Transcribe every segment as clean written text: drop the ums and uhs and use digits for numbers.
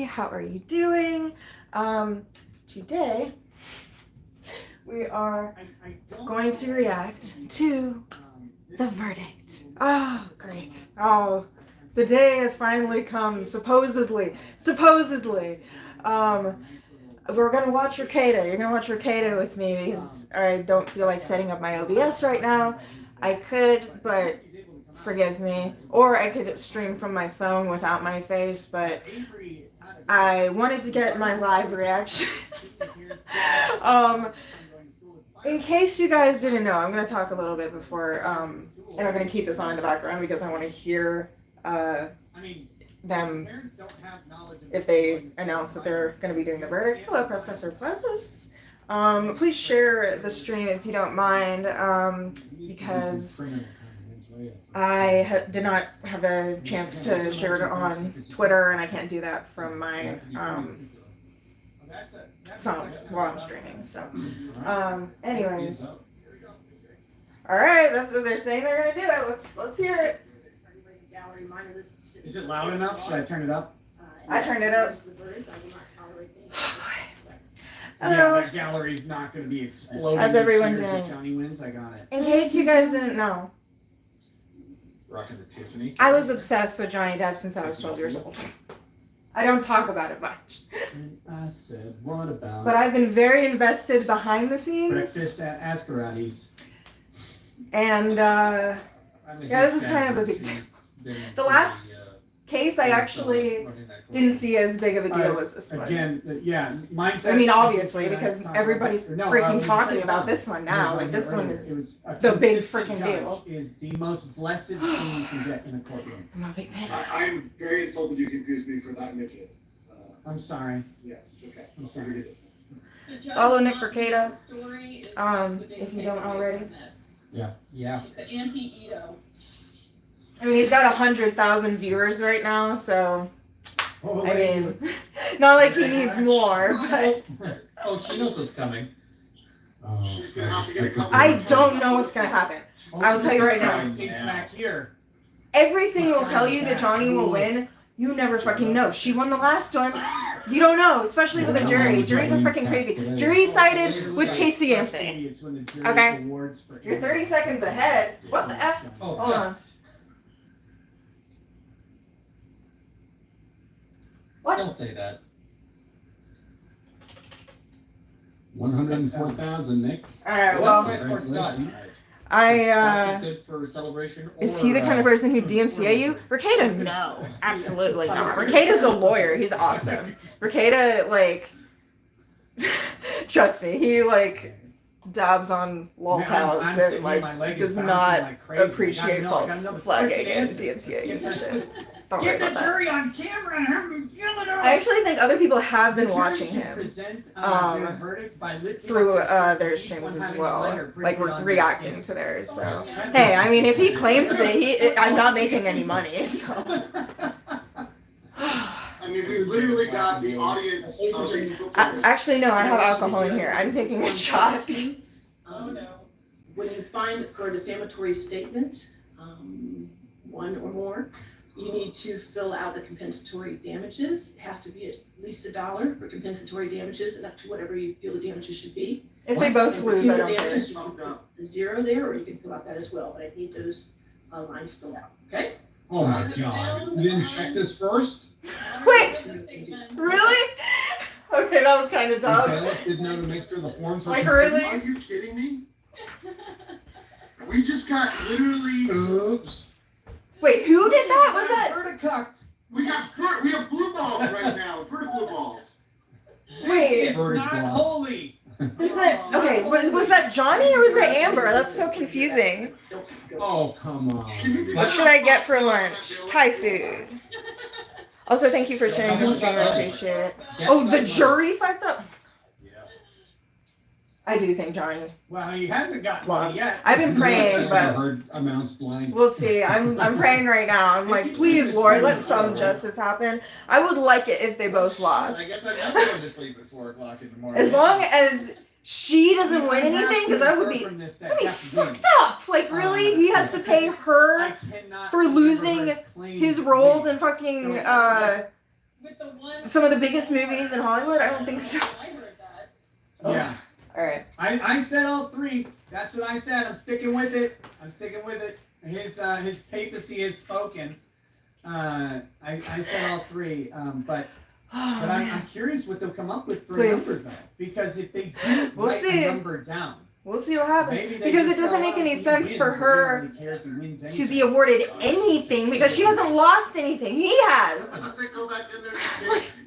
how are you doing? Today we are going to react to the verdict. Oh, great. Oh, the day has finally come, supposedly. We're gonna watch Ricada. You're gonna watch Ricada with me because I don't feel like setting up my OBS right now. I could, but forgive me. Or I could stream from my phone without my face, but I wanted to get my live reaction. In case you guys didn't know, I'm going to talk a little bit before, and I'm going to keep this on in the background because I want to hear them if they announce that they're going to be doing the verdict. Hello, Professor Purpose. Please share the stream if you don't mind, because I did not have a chance to share it on Twitter, and I can't do that from my phone while I'm streaming. So, anyways, all right, that's what they're saying they're gonna do it. Let's hear it. Is it loud enough? Should I turn it up? I turned it up. Yeah, that gallery's not going to be exploding. How's everyone doing? Johnny wins. I got it. In case you guys didn't know, Rocking the Tiffany. I was obsessed with Johnny Depp since I was 12 years old. I don't talk about it much. I said, what about? But I've been very invested behind the scenes. Breakfast at Ascaratis. And, yeah, this is kind of a big deal. The last case I actually didn't see as big of a deal as this one. Again, yeah, I mean, obviously, because everybody's freaking talking about this one now. Like, this one is the big freaking deal. Is the most blessed thing you can get in a courtroom. I'm a big fan. I'm very insulted you confused me for that midget. I'm sorry. Yes, okay. I'm sorry. Follow Nick Ricada, if you don't already. Yeah. Yeah. She's the anti-Ito. I mean, he's got 100,000 viewers right now, so I mean, not like he needs more, but Oh, she knows what's coming. She's gonna have to get a couple. I don't know what's gonna happen. I'll tell you right now. It's back here. Everything will tell you that Johnny will win. You never fucking know. She won the last one. You don't know, especially with a jury. Juries are freaking crazy. Jury sided with Casey Anthony. Okay? You're 30 seconds ahead. What the F? Hold on. What? Don't say that. 104,000, Nick. Alright, well, Or Scott. Scott I, is good for celebration. is he the kind of person who'd DMCA you? Ricada, no. Absolutely not. Ricada's a lawyer. He's awesome. Ricada, like, trust me, he, like, dabs on lolcows and, like, does not appreciate false flagging and DMCA and shit. Don't worry Get the about that. jury on camera and have him yell it out. I actually think other people have been watching him through their streams as well, like reacting to theirs. So hey, I mean, if he claims it, I'm not making any money. So I mean, we literally got the audience. actually, no, I have alcohol in here. I'm taking a shot. Oh no. When you find for a defamatory statement, one or more, you need to fill out the compensatory damages. It has to be at least $1 for compensatory damages and up to whatever you feel the damages should be. If they both lose, I don't care. You can put a 0 there, or you can fill out that as well, but I need those lines filled out, okay? Oh my God. You didn't check this first? Wait, really? Okay, that was kind of tough. Okay, didn't know to make sure the forms were. Like, complete. really? Are you kidding me? We just got literally. Oops. Wait, who did that? Was that? We have blue balls right now. Vertical blue balls. Wait, It's not holy. is that okay? Was that Johnny or was that Amber? That's so confusing. Oh, come on. What should I get for lunch? Thai food. Also, thank you for sharing the stream. I appreciate it. Oh, the jury fucked up. Yeah. I do think Johnny Well, he hasn't gotten one lost. yet. I've been praying, I but heard amounts blank. we'll see. I'm praying right now. I'm like, please, Lord, let some justice happen. I would like it if they both I lost. guess I'm never going to sleep at 4 o'clock in the morning. As long as she doesn't win anything, because that would be That'd fucked up. Like, really, he has to pay her for losing his roles in fucking With the one. some of the biggest movies in Hollywood? I don't think so. I heard that. Yeah. All right. I said all three. That's what I said. I'm sticking with it. His papacy has spoken. I said all three. But I'm curious what they'll come up with for a number though. Because if they do We'll write see. a number down, We'll see what happens. maybe they Because it just doesn't go, make "Oh, any he sense wins, for but we don't her really care if he wins to anything." be awarded anything because she hasn't lost anything. He has. They go back in there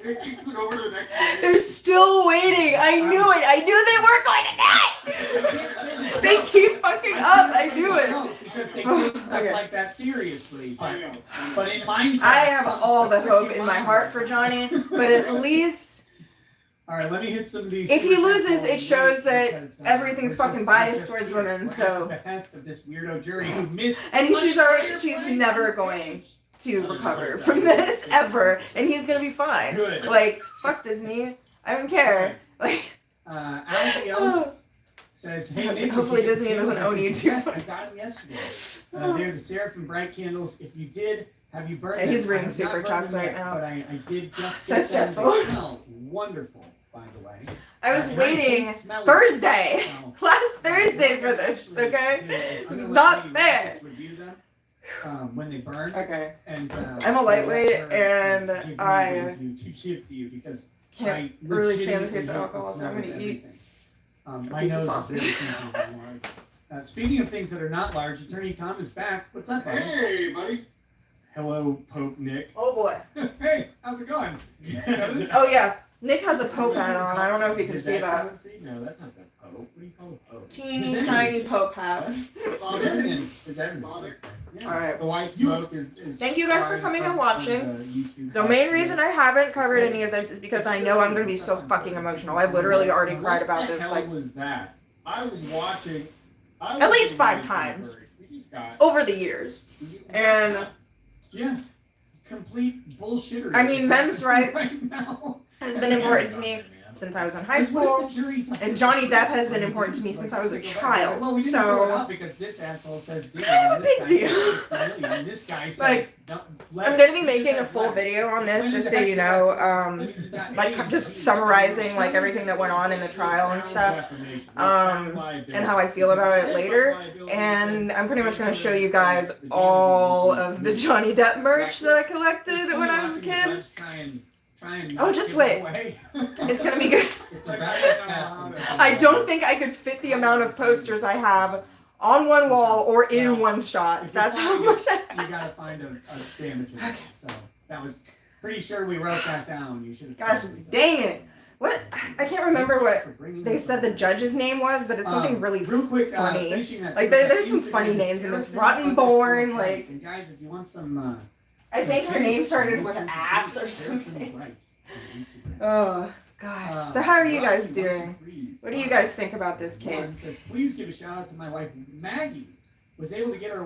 and it kicks it over to the next day. They're still waiting. I knew it. I knew they weren't going to die. They keep fucking up. I knew it. No, because they take stuff Okay. like that seriously. But in Minecraft, I have comes all the hope freaking in my heart for Minecraft. Johnny, but at least All right, let me hit some of these. if he super loses, simple it shows that because, everything's we're fucking just- biased we're towards just- women, we're at so- the behest of this weirdo jury who missed. and she's Money never Fighter going to recover from this ever, and he's gonna be fine. Good. Like fuck Disney, I don't care. Like Alfie Ellis says, "Hey, Nick, Hopefully did you Disney get doesn't candles?" own I you said, too. Yes, I got them yesterday. They're the Seraphim Bright candles. If you did, have you burned Yeah, them? he's reading I have super not burned chats them right yet, now. But I did just So get them. stressful. They smell wonderful, by the way. I was And waiting hate smelling Thursday, smell. last Thursday for this. Okay, it's not fair. Review them when they burn. Okay, And I'm a lightweight, let her and give me the I review to give to you because can't I really stand the legitimately taste of hate alcohol, the so I'm smell gonna of eat everything. My piece of nose sausage. is very sensitive and large. Speaking of things that are not large, Attorney Tom is back. What's up, buddy? Hey, buddy. Hello, Pope Nick. Oh boy. Hey, how's it going? Oh yeah, Nick has a Pope hat on. I don't know if you can His see that. Excellency? No, that's not the Pope. What do you call a Pope? Teeny His tiny enemies. Pope hat. Father. His enemies. Father. Yeah. Alright. The white smoke is Thank you guys for flying coming and from watching. YouTube The main reason I haven't covered any of this is because I know I'm gonna be so fucking emotional. I've literally already cried about this What like the hell was that? I was watching. At least 5 times. We just got. over the years. And Yeah. Complete bullshitter. I mean, men's rights right now. has been important to me since I was in high school. And Johnny Depp has been important to me since I was a child. Well, we didn't throw it So out because this asshole says kind of a big deal. And this guy says, Like, I'm gonna be making a full video on this, just so you know, like just summarizing like everything that went on in the trial and stuff, and how I feel about it later. And I'm pretty much gonna show you guys all of the Johnny Depp merch that I collected when I was a kid. Oh, just wait. It's gonna be good. I don't think I could fit the amount of posters I have on one wall or in one shot. That's how much I You gotta find a damage. So that was pretty sure we wrote that down. You should. Gosh dang it. What? I can't remember what they said the judge's name was, but it's something really real quick, funny. finishing that Like, super there's some Instagram funny is names in this. Seraphim Rotten Born, _ like- And guys, if you want some. I think her some name tips, started you with can ass or Seraphim something. Bright on Instagram. Oh god. So how are you guys doing? What do you guys think about this case? Says, please give a shout out to my wife Maggie. Was able to get her.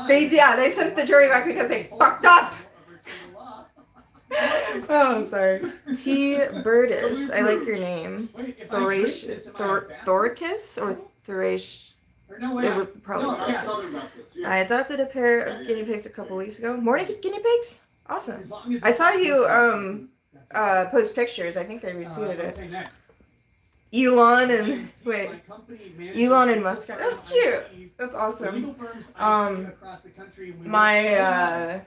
They sent the jury back because they fucked up. Oh, sorry. T. Birdis. I like your name. Thoricus or Thrash? It would probably No, be I was fast. talking about this. Yeah. I adopted a pair of guinea pigs a couple weeks ago. Morning guinea pigs? Awesome. I saw you post pictures. I think I retweeted it. Okay, next. Elon and wait, Elon and Musk. That's cute. That's awesome. My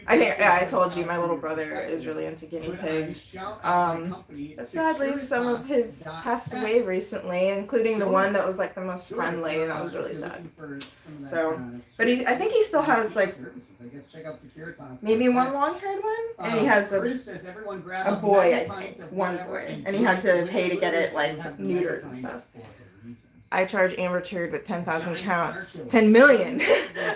I think I told you my little brother is really into guinea pigs. But sadly, some of his passed away recently, including the one that was like the most friendly, and that was really sad. So, but I think he still has like maybe one long-haired one, and he has a boy, I think, one boy, and he had to pay to get it like neutered and stuff. I charge Amber Turd with 10,000 accounts, 10 million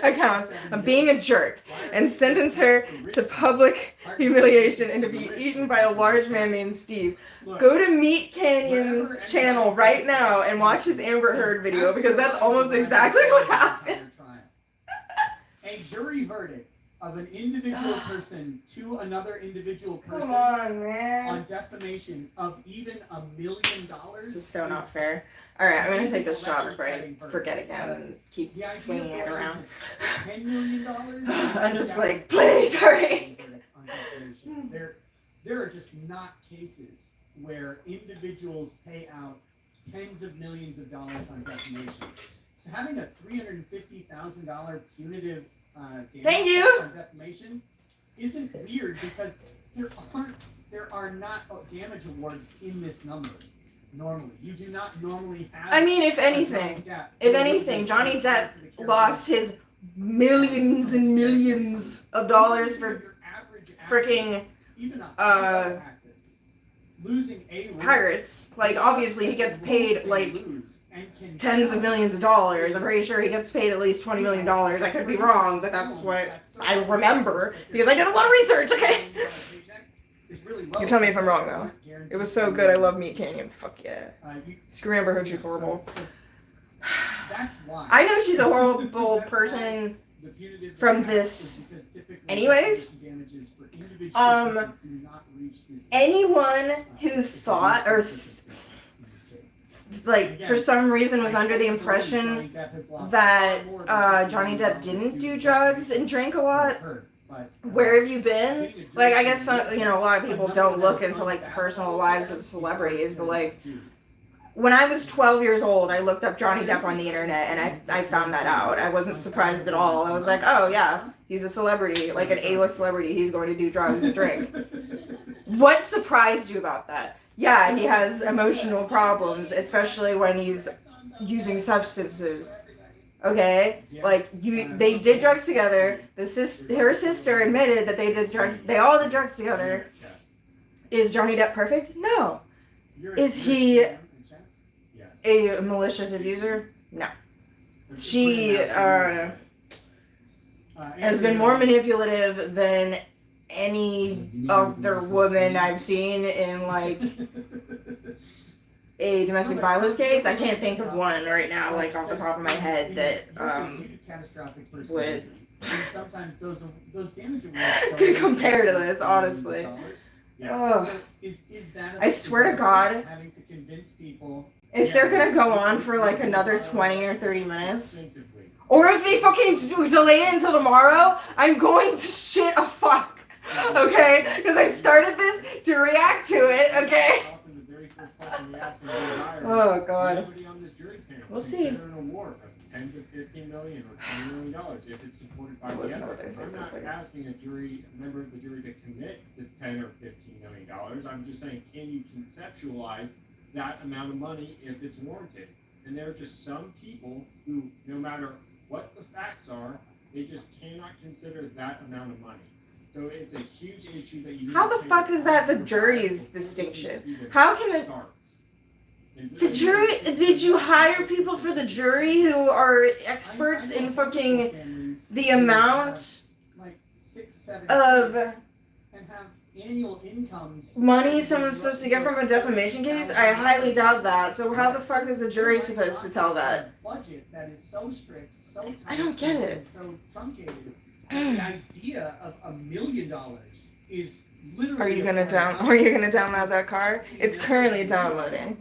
accounts of being a jerk, and sentence her to public humiliation and to be eaten by a large man named Steve. Go to Meat Canyon's channel right now and watch his Amber Heard video, because that's almost exactly what happened. A jury verdict of an individual person to another individual person Come on, man. on defamation of even $1 million. This is so not fair. Alright, I'm gonna take this shot before I forget again and keep swinging it around. $10 million? I'm just like, please hurry. on defamation. There are just not cases where individuals pay out tens of millions of dollars on defamation. So having a $350,000 punitive Thank you. on defamation isn't weird because there are not damage awards in this number. Normally, you do not normally have. I mean, if anything, Johnny Depp lost his millions and millions of dollars for freaking losing a pirates. Like, obviously, he gets paid like tens of millions of dollars. I'm pretty sure he gets paid at least $20 million. I could be wrong, but that's what I remember because I did a lot of research. Okay. You tell me if I'm wrong though. It was so good. I love Meat Canyon. Fuck yeah. Screw Amber Heard. She's horrible. I know she's a horrible person from this. Anyways, anyone who thought or like for some reason was under the impression that Johnny Depp didn't do drugs and drank a lot. Where have you been? Like, I guess some, a lot of people don't look into like the personal lives of celebrities, but like when I was 12 years old, I looked up Johnny Depp on the internet and I found that out. I wasn't surprised at all. I was like, oh yeah, he's a celebrity, like an A-list celebrity. He's going to do drugs and drink. What surprised you about that? Yeah, he has emotional problems, especially when he's using substances. Okay, like they did drugs together. Her sister admitted that they did drugs. They all did drugs together. Is Johnny Depp perfect? No. Is he a malicious abuser? No. She has been more manipulative than any other woman I've seen in like a domestic violence case. I can't think of one right now, like off the top of my head, that would could compare to this, honestly. Oh, I swear to God, if they're gonna go on for like another 20 or 30 minutes, or if they fucking delay it until tomorrow, I'm going to shit a fuck. Okay? Because I started this to react to it, okay? Oh God. We'll see. An award of $10 to $15 million or $20 million if it's supported by the evidence. I'm not asking a member of the jury to commit the $10 or $15 million. I'm just saying, can you conceptualize that amount of money if it's warranted? And there are just some people who, no matter what the facts are, they just cannot consider that amount of money. So it's a huge issue that you. How the fuck is that the jury's distinction? How can the jury? Did you hire people for the jury who are experts in fucking the amount of annual incomes money someone's supposed to get from a defamation case? I highly doubt that. So how the fuck is the jury supposed to tell that? Budget that is so strict, so tight, I don't get it. So truncated. The idea of $1 million is literally. Are you gonna download that car? It's currently downloading.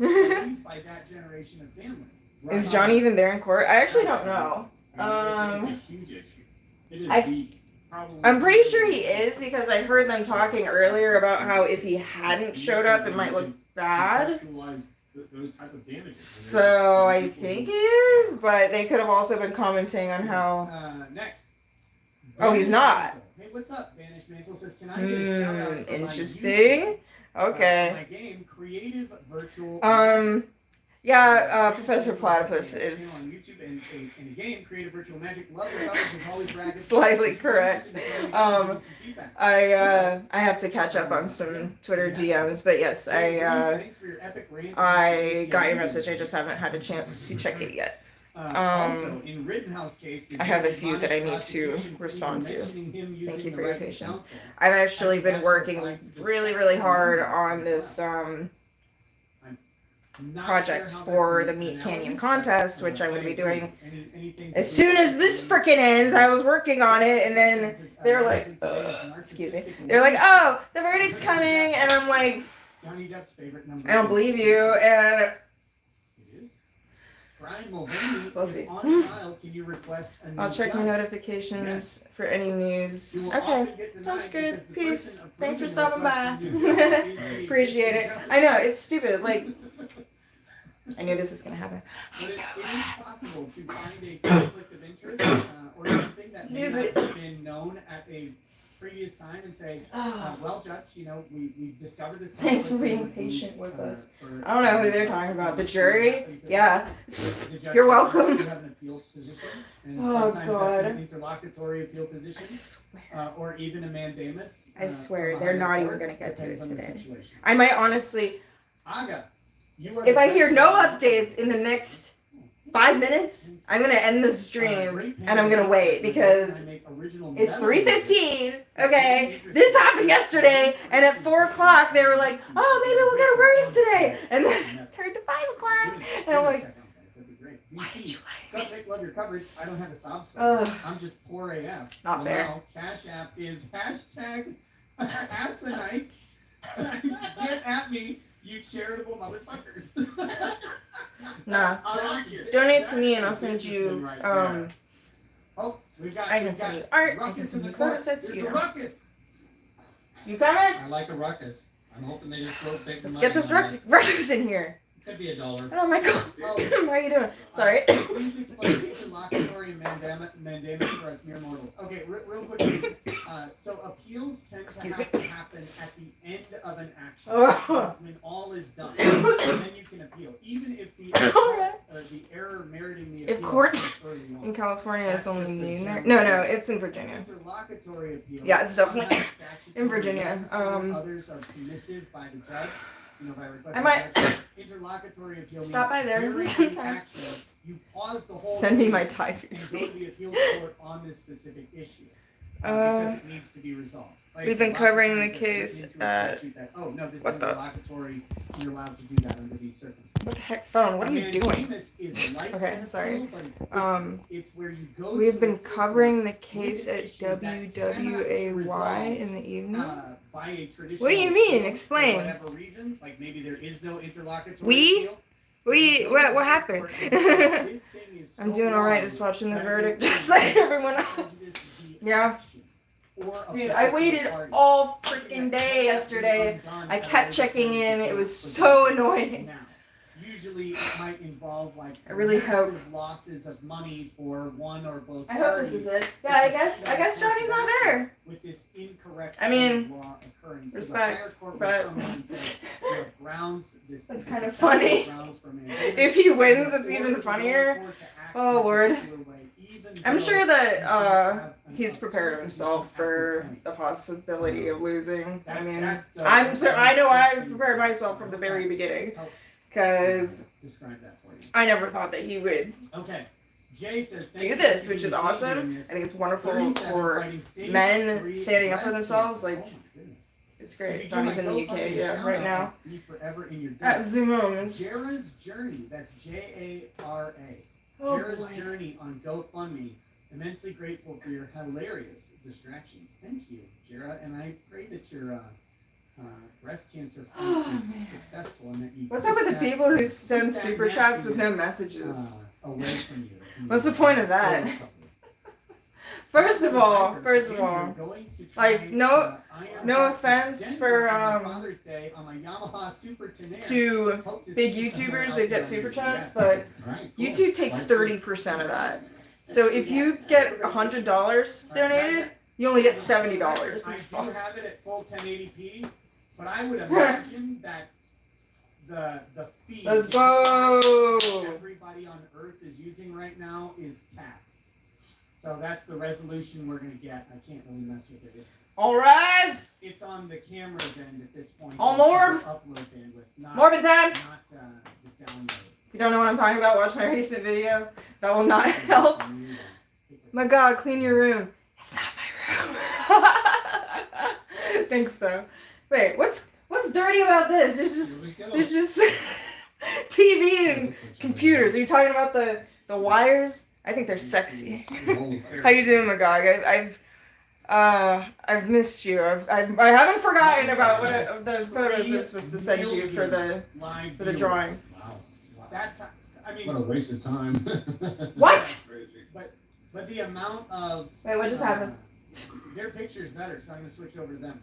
By that generation of family. Is Johnny even there in court? I actually don't know. It's a huge issue. It is I'm pretty sure he is because I heard them talking earlier about how if he hadn't showed up, it might look bad. So I think he is, but they could have also been commenting on how. Next. Oh, he's not. Hey, what's up? Vanish Mantle says, can I get a shout out for interesting. Okay. My game, Creative Virtual. Yeah, Professor Platypus is on YouTube and a game, Creative Virtual Magic. Love your coverage and always bragging. Slightly correct. I have to catch up on some Twitter DMs, but yes, I got your message. I just haven't had a chance to check it yet. Also, in Rittenhouse case, I have a few that I need to respond to. Thank you for your patience. I've actually been working really, really hard on this project for the Meat Canyon contest, which I'm going to be doing as soon as this frickin' ends. I was working on it, and then they're like, excuse me, they're like, oh, the verdict's coming, and I'm like, I don't believe you, and Brian Mulvaney We'll is see. on trial. Can you request a new I'll check my judge? notifications for any news. You will Okay. often get denied Sounds good. because the Peace. person Thanks for approving the stopping by. request for new judge is the Appreciate it. existing I judge. know, it's stupid. Like, I knew this was gonna happen. But it is possible to find a conflict of interest or something that may not have been known at a previous time and say, well, Judge, you know, we discovered this. Thanks for being conflict and patient with us. for- I don't know who they're talking about. The jury? And so Yeah. the judge You're welcome. You have an appeal position, and Oh, sometimes God. that's an interlocutory appeal I position, swear. or even a mandamus. I swear, from a they're higher not even court, gonna get to depends it on the today. situation. I might honestly, Aga, you are if the I hear best no judge. updates in the next 5 minutes, I'm gonna end the stream Great and I'm gonna wait because I make original it's melodies. 3:15. Okay, this happened yesterday, and at 4 o'clock they were like, "Oh, maybe we'll get a verdict today," and then turned to 5 o'clock, and I'm like, "Why did you lie?" Subject, love your coverage. I don't have a sob Ugh. story. I'm just poor AF. Not Well, fair. now, Cash App is hashtag asinine. Get at me, you charitable motherfuckers. Nah, I like it. donate to me and I'll send you. Oh, we've got. I can we've send got you art. I ruckus can in send the you photo court. sets. There's You a know. ruckus. You coming? I like a ruckus. I'm hoping they just throw fake Let's money get this on ruckus in here. Could be $1. Oh my god. Oh. How you doing? Sorry. Please explain interlocutory and mandamus for us mere mortals. Okay, real quick. So appeals tend Excuse to have to happen at the end of an action, Oh. when all is done, and then you can appeal, even if the error meriting the appeal If court- happens early on. In California, it's That's only just a noon there. general No, rule. it's in Virginia. Interlocutory appeal. Yeah, it's definitely sometimes in statutory Virginia. reasons, others are permissive by the judge. You know, by request. I might- of the judge. Interlocutory appeal Stop means by there. during the action, you pause the whole Send me my case Thai and go food. to the appeals court on this specific issue. Uh, Because it needs to be resolved. Like, we've been lots of covering times the it's written case into a at- statute that, oh, no, this is what the- interlocutory, you're allowed to do that under these circumstances. What the heck, phone? What are you doing? Mandamus is like Okay, an sorry. appeal, but it's where you go We've to been the court covering the case with an at issue that cannot be WWAY resolved, in the evening. by a traditional What do you mean? court Explain. For whatever reason, like maybe there is no interlocutory We? appeal. What do you? What happened? I'm doing all right, just watching the verdict, just like everyone else. Yeah. Dude, I waited all freaking day yesterday. I kept checking in. It was so annoying. Now, usually it might involve like I really hope. massive losses of money for one or both I hope this is it. Yeah, I guess Johnny's not there. with this incorrect I mean, law occurring. So respect, the higher court will but- come in and say, "You have grounds, this That's is kind of a funny. grounds for mandamus." If he wins, In it's order even for the funnier. court to act Oh, in a Lord. particular way, even I'm though sure that you don't have an he's prepared appeal, himself you don't for have this the possibility of losing. I mean, That's the- I'm sure I know I prepared myself from the very beginning Help because describe that for you. I never thought that he would Okay. Jay says thank do you this, for which is doing awesome. this. I think it's wonderful 37 for fighting states, men 3 standing up for rescues. themselves. Like, Oh my goodness. it's If you great. do Johnny's my in the UK, GoFundMe yeah, shout right out, now. Be forever in your At debt. Zoom. Jara's Journey, that's Jara. Oh, Jara's boy. Journey on GoFundMe. Immensely grateful for your hilarious distractions. Thank you, Jara, and I pray that your breast cancer fight Oh, is man. successful and that you What's keep up with the that- people who keep send that super chats with no nastiness, messages? away from you. What's the point of that? First of all, like, no offense for, to big YouTubers that get super chats, but Right. YouTube takes 30% of that. So if you get $100 donated, you only get $70. I It's do fucked. have it at full 1080p, but I would imagine that the feed Let's go. everybody on Earth is using right now is taxed. So that's the resolution we're gonna get. I can't really mess with it. All rise. It's on the camera's end at this point. All It's the Morb. upload bandwidth, not Morbid time. the download. If you don't know what I'm talking about, watch my recent video. That will not help. My God, clean your room. It's not my room. Thanks though. Wait, what's dirty about this? There's just TV and computers. Are you talking about the wires? I think they're sexy. How you doing, Magog? I've missed you. I haven't forgotten about what the photos I'm supposed to send you for the Live for the viewers. drawing. Wow. That's I mean, What a waste of time. What? Crazy. But the amount of Wait, what just happened? their picture is better, so I'm gonna switch over to them.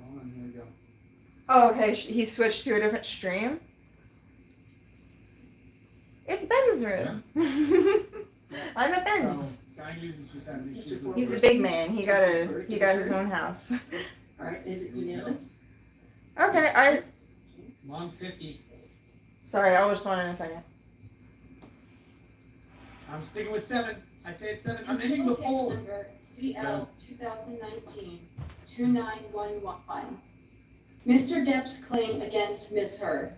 Hold on, here we go. Oh, okay. He switched to a different stream. It's Ben's room. I'm at Ben's. Sky News is just having issues. with He's a big man. He got his own house. All right, is it unanimous? Okay, I'm on 50. sorry, I'll respond in a second. I'm sticking with 7. I say it's 7. I'm ending the poll. Number CL 2019-2911. Mr. Depp's claim against Ms. Heard.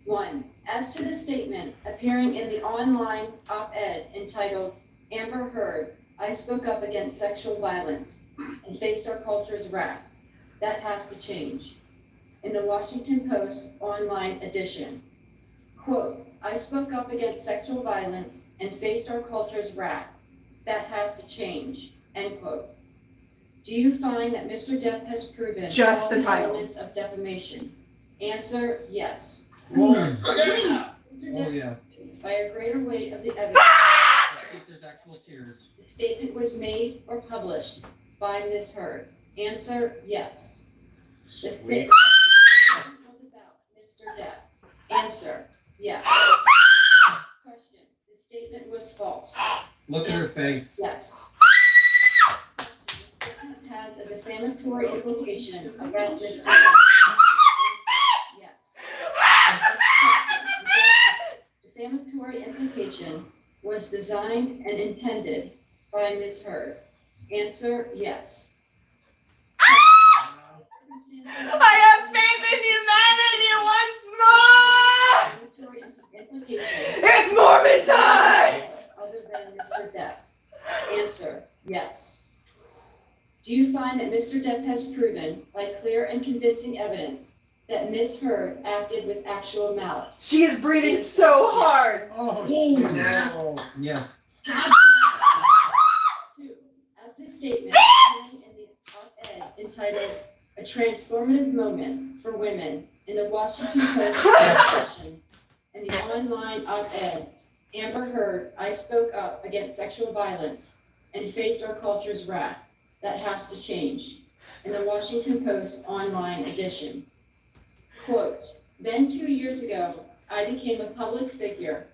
1. As to the statement appearing in the online op-ed entitled Amber Heard, I spoke up against sexual violence and faced our culture's wrath. That has to change. In the Washington Post online edition, quote, I spoke up against sexual violence and faced our culture's wrath. That has to change, end quote. Do you find that Mr. Depp has proven Just all the title. elements of defamation? Answer, yes. Oh, Mr. Depp, yeah. by a greater weight of the evidence, Let's see if there's actual tears. the statement was made or published by Ms. Heard. Answer, yes. The statement was about Mr. Depp. Answer, yes. Question, the statement was false. Look at her face. Yes. The statement has a defamatory implication about Mr. Depp. Yes. Defamatory implication was designed and intended by Ms. Heard. Answer, yes. I have faith in humanity once more! It's Mormon time! Other than Mr. Depp. Answer, yes. Do you find that Mr. Depp has proven by clear and convincing evidence that Ms. Heard acted with actual malice? She is breathing so hard. Oh, Yes. Yes. 2. As the statement in the op-ed entitled A Transformative Moment for Women in the Washington Post session and the online op-ed, Amber Heard, I spoke up against sexual violence and faced our culture's wrath. That has to change. In the Washington Post online edition. Quote, then 2 years ago, I became a public figure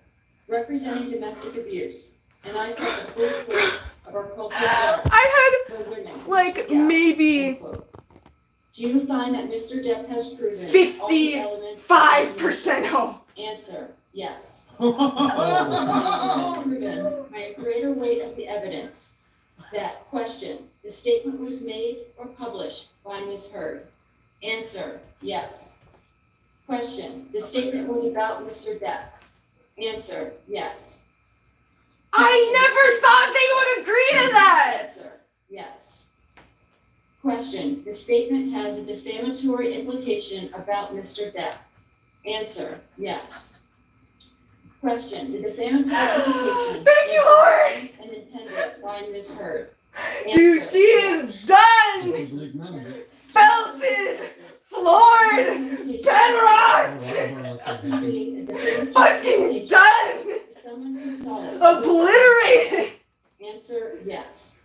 representing domestic abuse, and I felt the full force of our culture's wrath I for women. had like Yeah. maybe End quote. Do you find that Mr. Depp has proven all the elements of 55% hope. Answer, yes. Oh. Proven by a greater weight of the evidence that question, the statement was made or published by Ms. Heard. Answer, yes. Question, the statement was about Mr. Depp. Answer, yes. I never thought they would agree to that! Answer, yes. Question, the statement has a defamatory implication about Mr. Depp. Answer, yes. Question, the defamatory implication Thank you, Lord! and intended by Ms. Heard. Dude, Answer, she is done! Believe none of it. Felted! Floored! Bedrocked! Fucking done! Someone who saw it. Obliterated! Answer, yes.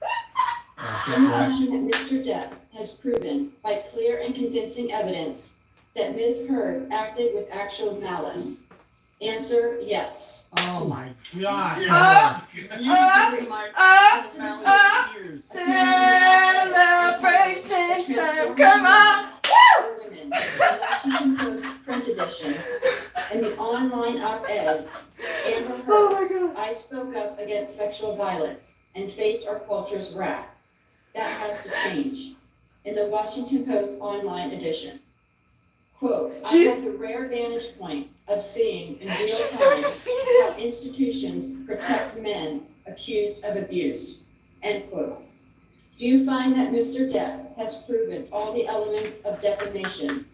Oh, Do you find that Mr. Depp has proven by clear and convincing evidence that Ms. Heard acted with actual malice? Answer, yes. Oh my God. Yeah. Music my ears. Celebration time, come on! For women, the Washington Post print edition, and the online op-ed, Amber Heard, Oh my god. I spoke up against sexual violence and faced our culture's wrath. That has to change. In the Washington Post online edition. Quote, I She's- have the rare vantage point of seeing in real She's so time defeated! how institutions protect men accused of abuse. End quote. Do you find that Mr. Depp has proven all the elements of defamation?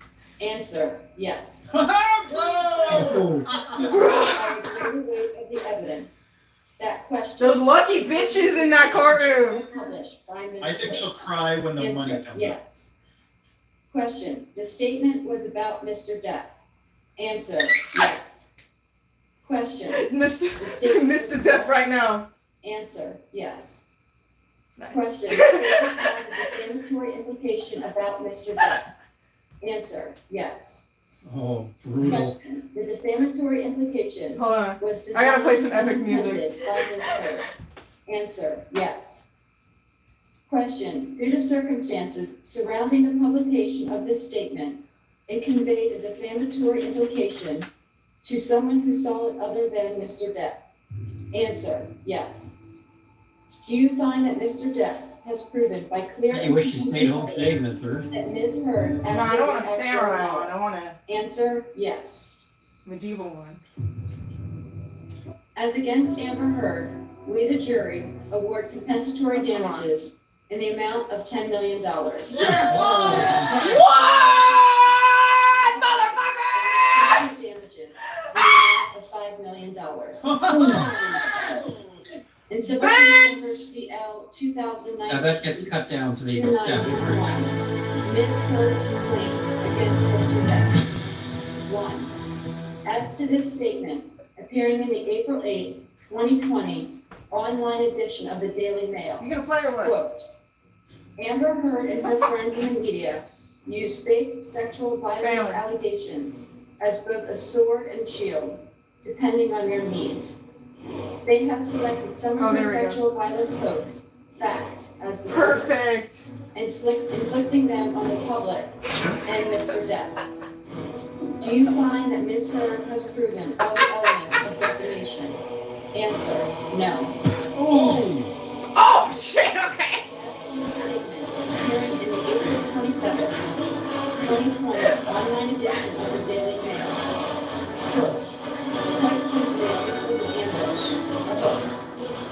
Answer, yes. Oh. By a greater weight of the evidence. That question. Those lucky bitches in that courtroom! Published by Ms. I think Heard. she'll cry when the money Answer, comes up. yes. Question, the statement was about Mr. Depp. Answer, yes. Question. Mr. The statement Mr. Depp right now. Answer, yes. Nice. Question. The statement has a defamatory implication about Mr. Depp. Answer, yes. Oh, brutal. Question. The defamatory implication Hold on. was I gotta play some designed epic and music. intended by Ms. Heard. Answer, yes. Question. Due to circumstances surrounding the publication of this statement, it conveyed a defamatory implication to someone who saw it other than Mr. Depp. Answer, yes. Do you find that Mr. Depp has proven by clear I wish you stayed home today, evidence mister. that Ms. Heard No, I don't want acted to as samurai well one. I want a Answer, yes. medieval one. As against Amber Heard, we, the jury, award compensatory damages in the amount of $10 million. What, motherfucker? Damages in the amount of $5 million. In civil Bitch! number CL 2019. Now that gets cut down to the statute. 291, Ms. Heard's claim against Mr. Depp. 1. As to this statement, appearing in the April 8, 2020 online edition of the Daily Mail, You gonna play or what? quote, Amber Heard and her friends in the media use fake sexual violence Failing. allegations as both a sword and shield, depending on your needs. They have selected some Oh, of the there we go. sexual violence hoax facts as the sword, Perfect. inflicting them on the public and Mr. Depp. Do you find that Ms. Heard has proven all the elements of defamation? Answer, no. Oh shit. Okay. Statement appearing in the April 27th, 2020 online edition of the Daily Mail. Quote, quite simply, this was an ambush, a hoax.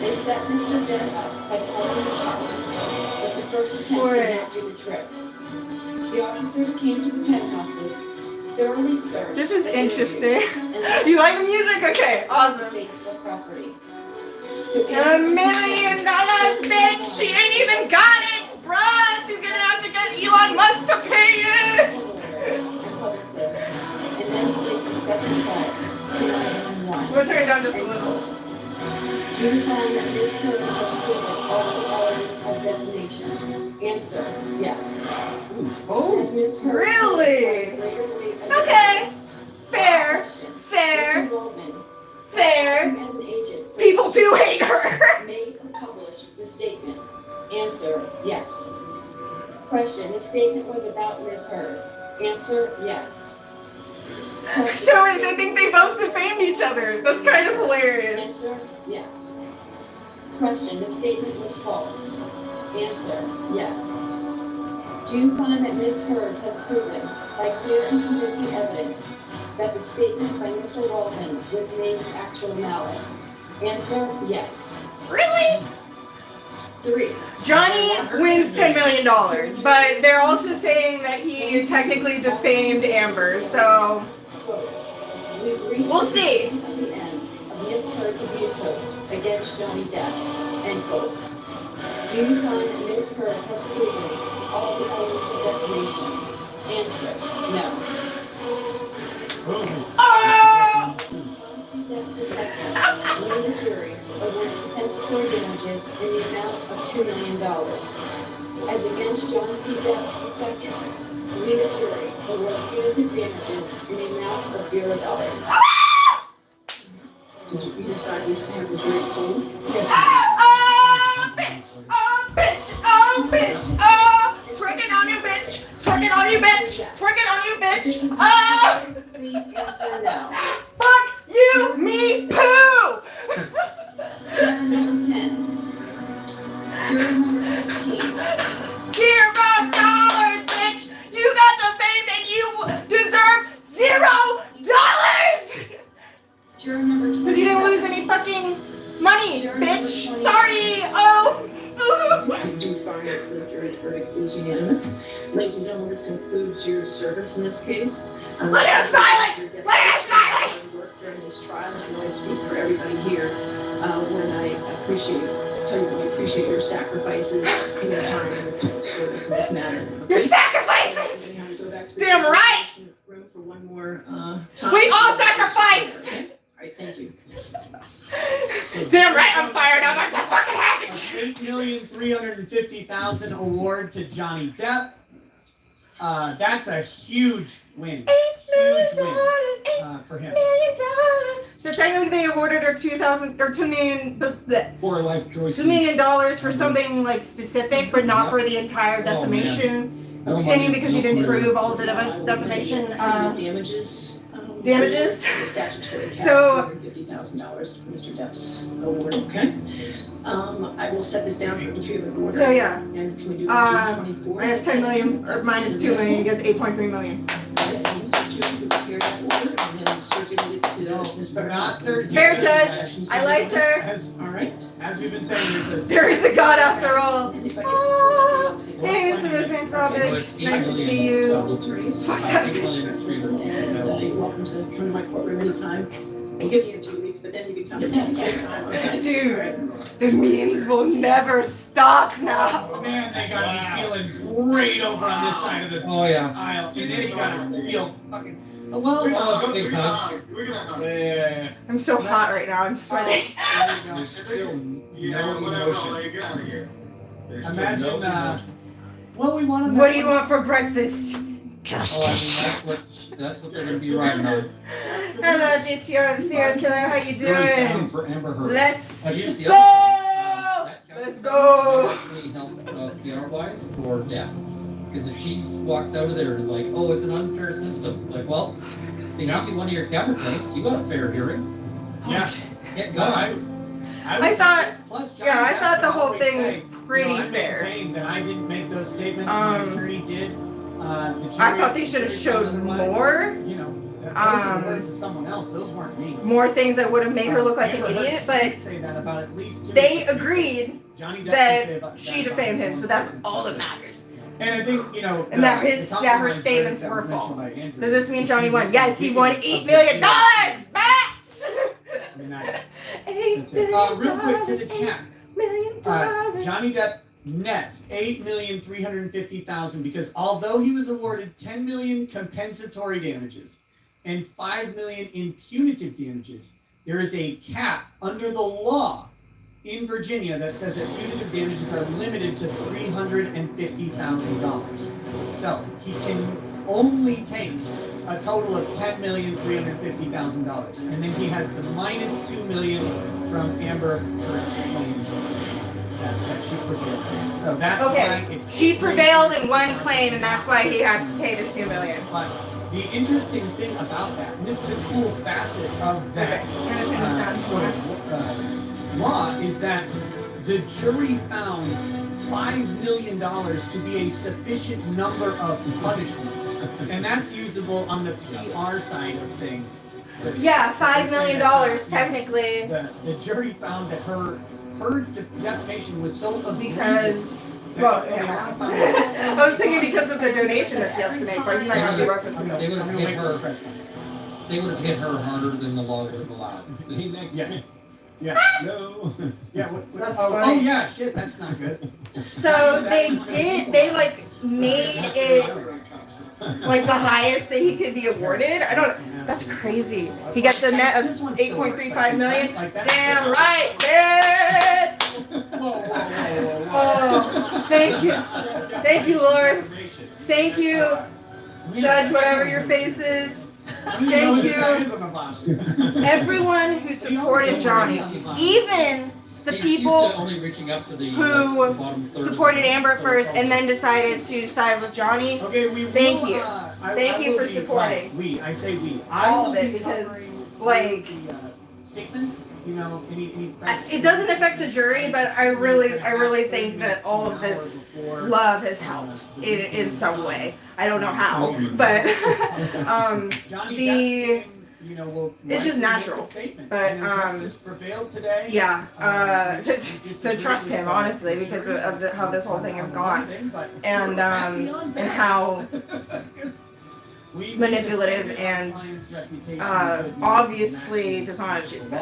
They set Mr. Depp up by calling the cops, but the first attempt did not do the trick. The officers came to the penthouses, thoroughly searched. This is and interesting. interviewed, and You like the music? Okay. Awesome. Facebook property. So $1 million, bitch. She ain't even got it, bruh. She's gonna have to get Elon Musk to pay it. and publicist, and then placed the second call to 911. I'm gonna turn it down just a little. Do you find that Ms. Heard has proven all the elements of defamation? Answer, yes. Has Ms. Heard Really? proven greater weight of Okay. evidence? Fair. Question. Fair. Mr. Goldman, Fair. acting as an agent for People do hate her. made or published the statement? Answer, yes. Question, the statement was about Ms. Heard. Answer, yes. Question, So I think they both defamed each other. That's kind of hilarious. Answer, yes. Question, the statement was false. Answer, yes. Do you find that Ms. Heard has proven by clear and convincing evidence that the statement by Mr. Waldman was made with actual malice? Answer, yes. Really? 3. Johnny wins $10 million, but they're also saying that he technically defamed Amber, so Quote, we've reached we'll the see. beginning of the end of Ms. Heard's abuse hoax against Johnny Depp. End quote. Do you find that Ms. Heard has proven all the elements of defamation? Answer, no. Oh! John C. Depp II, we the jury, awarded compensatory damages in the amount of $2 million. As against John C. Depp II, we the jury, awarded punitive damages in the amount of $0. Did you decide you have the jury poll? Oh, bitch! Oh, bitch! Oh, bitch! Oh! Twerking on you, bitch! Twerking on you, bitch! Twerking on you, bitch! Oh! Please answer no. Fuck you, me, poo! Juror number 10. Juror number 15. $0, bitch! You got defamed and you deserve $0! Juror number 27. Because you didn't lose any fucking money, bitch! Sorry! Oh! I do find that the jury's verdict is unanimous. Ladies and gentlemen, this concludes your service in this case. Look at us smiling! Look at us smiling! Work during this trial, and I know I speak for everybody here when I tell you we appreciate your sacrifices and your time and your service in this matter. Your sacrifices! We have to go back to the Damn right! room for one more time. We all sacrificed! All right, thank you. $250,000 award to Johnny Depp. That's a huge win. $8 Huge win million, for him. $8 million. So technically, they awarded her $2 million, For life choices. $2 million for something like specific, but not for the entire Oh, man. defamation No opinion money, because no you didn't career. prove all the defamation. Damages. Damages? The statutory cap, So- $250,000 for Mr. Depp's award, okay? I will set this down for retrieval order. So yeah, And can we do June 24th? minus 10 million or minus 2 million gets 8.3 million. Prepare that order and then circulate it to Ms. Not 13. Fair judge. I liked her. All right. As we've been saying, there's a There is a God after all. And if I Oh, get hey, Mr. Misanthropic. Nice to see you. Fuck that. and you're welcome to come to my courtroom anytime. I'll give you a few weeks, but then you can come anytime, okay? Dude, the memes will never stop now. man, they gotta be feeling great over on this side of the Oh, yeah. aisle. And they gotta feel fucking. We're Well, gonna Oh, hug, big we're gonna hug. hug, we're gonna hug. Yeah. I'm so hot right now. I'm sweating. There's still Yeah, no whatever, emotion. like, get out of here. There's still Imagine, no emotion. well, we wanted. What do you want for breakfast? Oh, I mean, Justice. that's what they're gonna be riding on. Hello, JTR the serial killer. How you Really down doing? for Amber Heard. Let's Have you just the go. other- Let's go. Actually help PR-wise for Depp. Because if she walks out of there and is like, oh, it's an unfair system. It's like, well, to give you one of your counterclaims, you got a fair hearing. Yeah. Get No, going. I thought- Plus, Johnny Yeah, I Depp thought the would whole always thing was say, pretty I fair. maintain that I didn't make those statements. My attorney did. The jury- I thought they should have showed otherwise, more. You know, those are the words of someone else. Those weren't me. More things that would have made her look like an Amber Heard idiot, but did say that about at least two they different agreed Johnny Depp that can say about she that defamed about him, so that's all that matters. And I think, you know, And that the his- that her compromise statements that were was mentioned false. by Andrew, Does this mean Johnny won? Yes, he speaking won of $8 the million, shooting, bitch! I mean, that's- $8 real quick to the million, chat. $8 million. Johnny Depp nets $8,350,000 because although he was awarded $10 million compensatory damages and $5 million in punitive damages, there is a cap under the law in Virginia that says that punitive damages are limited to $350,000. So he can only take a total of $10,350,000, and then he has the minus $2 million from Amber Heard's claim that she prevailed. So that's why Okay, it's she prevailed in one claim, and that's why he has to pay the $2 million. But the interesting thing about that, and this is a cool facet of that Okay, I'm gonna turn this down. sort of law, is that the jury found $5 million to be a sufficient number of punishment, and that's usable on the PR side of things. But Yeah, $5 million technically, the jury found that her defamation was so egregious. Because, that well, they yeah. only found- I was thinking because of the donation that she has to make, but you might not be referencing They it. would I'm have gonna hit wait for the her. press conference. They would have hit her harder than the law would have allowed. Yes. Yeah. No. Yeah. That's oh, funny. oh yeah. Shit. That's not good. So they like made it like the highest that he could be awarded. I don't. That's crazy. He gets a net of 8.35 million. Damn right, bitch. Oh, thank you, Lord. Thank you, Judge. Whatever your face is. Thank you. Everyone who supported Johnny, even the He's used people to only reaching up to the who bottom third of supported the- Amber first and then decided to side with Johnny. Okay, we Thank will, you. Thank you will for be- supporting. right, we, I say we. All I will of it, be because, covering like, the, statements, you know, any press. It doesn't affect the jury, but I really think that all of this love has helped in some way. I don't know how, but Johnny the- Depp, you know, will it's just likely make a natural, statement. but, You know, justice prevailed today. yeah, to trust him honestly because of how this whole thing has gone and how manipulative and obviously dishonest she's been.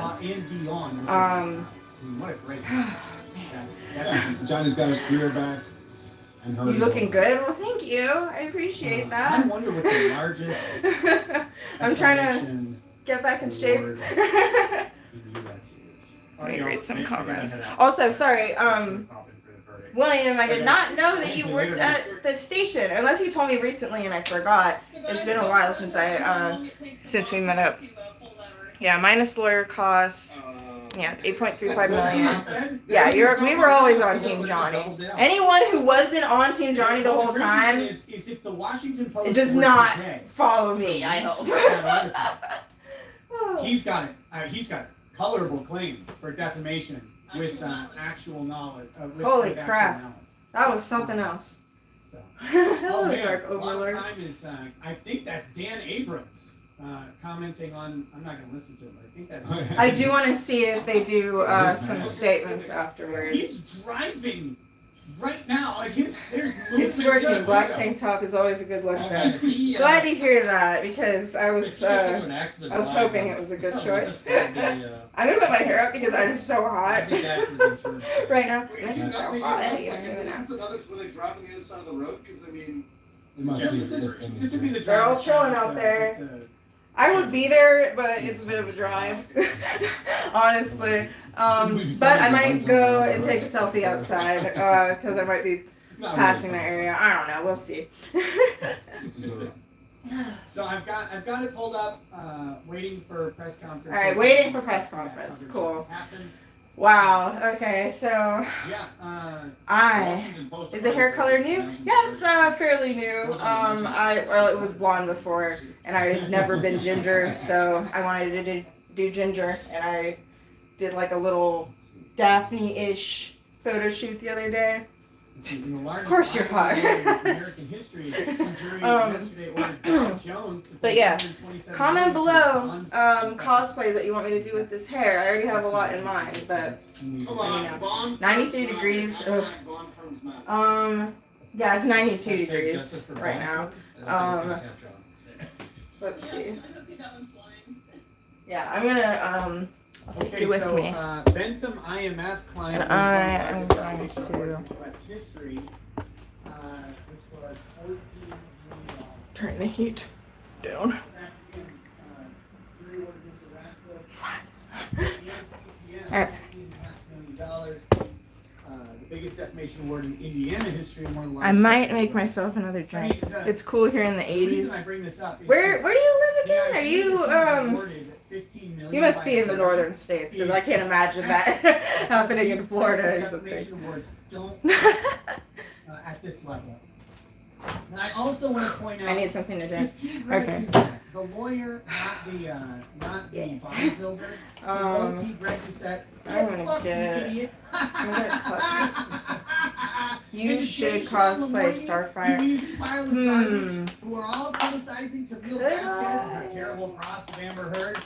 What a great. Johnny's got his career back. And You hers. looking good? Well, thank you. I appreciate I that. wonder what the largest. I'm trying to defamation get back in shape. award in the US is. Let me read some comments. Also, sorry, William, I did not know that you worked at the station, unless you told me recently and I forgot. It's been a while since since we met up. Yeah, minus lawyer costs. Yeah, 8.35 million. Yeah, we were always on Team Johnny. Anyone who wasn't on Team Johnny the whole time is if the Washington Post does were not today, follow me, I hope. he's got it. He's got colorable claim for defamation with actual knowledge. Holy with actual crap. knowledge. That was something else. So. Hello, man, Dark Overlord. Long time is, I think that's Dan Abrams commenting on. I'm not going to listen to it, but I think that's. I do want to see if they do some statements afterwards. He's driving right now. Like there's It's working. Black tank top is always a good look. Glad to hear that because I was hoping it was a good choice. I'm gonna put my hair up because I'm so hot right now. Wait, I'm so hot. I don't even know. Is this the others when they drive on the other side of the road? Because I mean, It must be a this different- would be the They're all driver's chilling side out with there. the- I would be there, but it's a bit of a drive, honestly. But I might go and take a selfie outside because I might be passing that area. I don't know. We'll see. So I've got it pulled up, waiting for press conference. All right, waiting for press conference. Cool. Happens. Wow. Okay. So Yeah. is the hair color new? Yeah, it's fairly new. Well, it was blonde before, and I had never been ginger, so I wanted to do ginger, and I did like a little Daphne-ish photo shoot the other day. Of course you're hot. American history. But yeah, comment below cosplays that you want me to do with this hair. I already have a lot in mind, but come on, know, Bond 93 Firm's degrees, Matt. ugh. Bond Firm's Matt. yeah, it's 92 degrees right now. Let's see. I don't see that one flying. Yeah, I'm gonna I'll take you with so, me. Bentham IMF client. And I am going to History, which was $14 million. turn the heat down. Alright. The biggest defamation award in Indiana history, and one of the I might make myself another drink. It's cool here in the The reason 80s. I bring this up is Where do you live again? Are you awarded $15 million You must be in the by northern states because I can't imagine that happening in Florida or something. Defamation awards don't at this level. And I also want to point out. I need something to drink. Okay. Okay. The lawyer, not the bodybuilder. Um, T. Greg Doucette. I'm gonna Fuck you, get- idiot. I'm gonna You should cosplay Starfire. Who are all criticizing Camille Could Vasquez and I? her terrible cross of Amber Heard.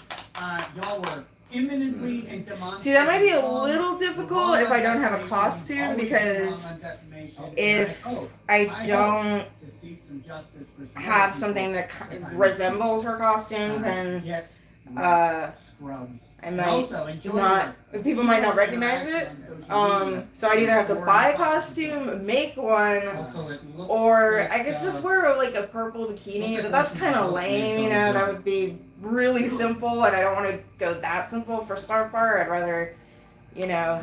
Y'all were imminently and demonstrably See, that might be a wrong. little difficult if I don't have a costume because if I don't to seek some justice for some have other something people, that sometimes, resembles her costume, then yet scrubs. I And might also, enjoy not. your People might not recognize it. So I'd either have to buy a costume, make one, Also, it looks or like, I could just wear like a purple bikini. But that's kind of lame, you know. That would be really simple, and I don't want to go that simple for Starfire. I'd rather, you know,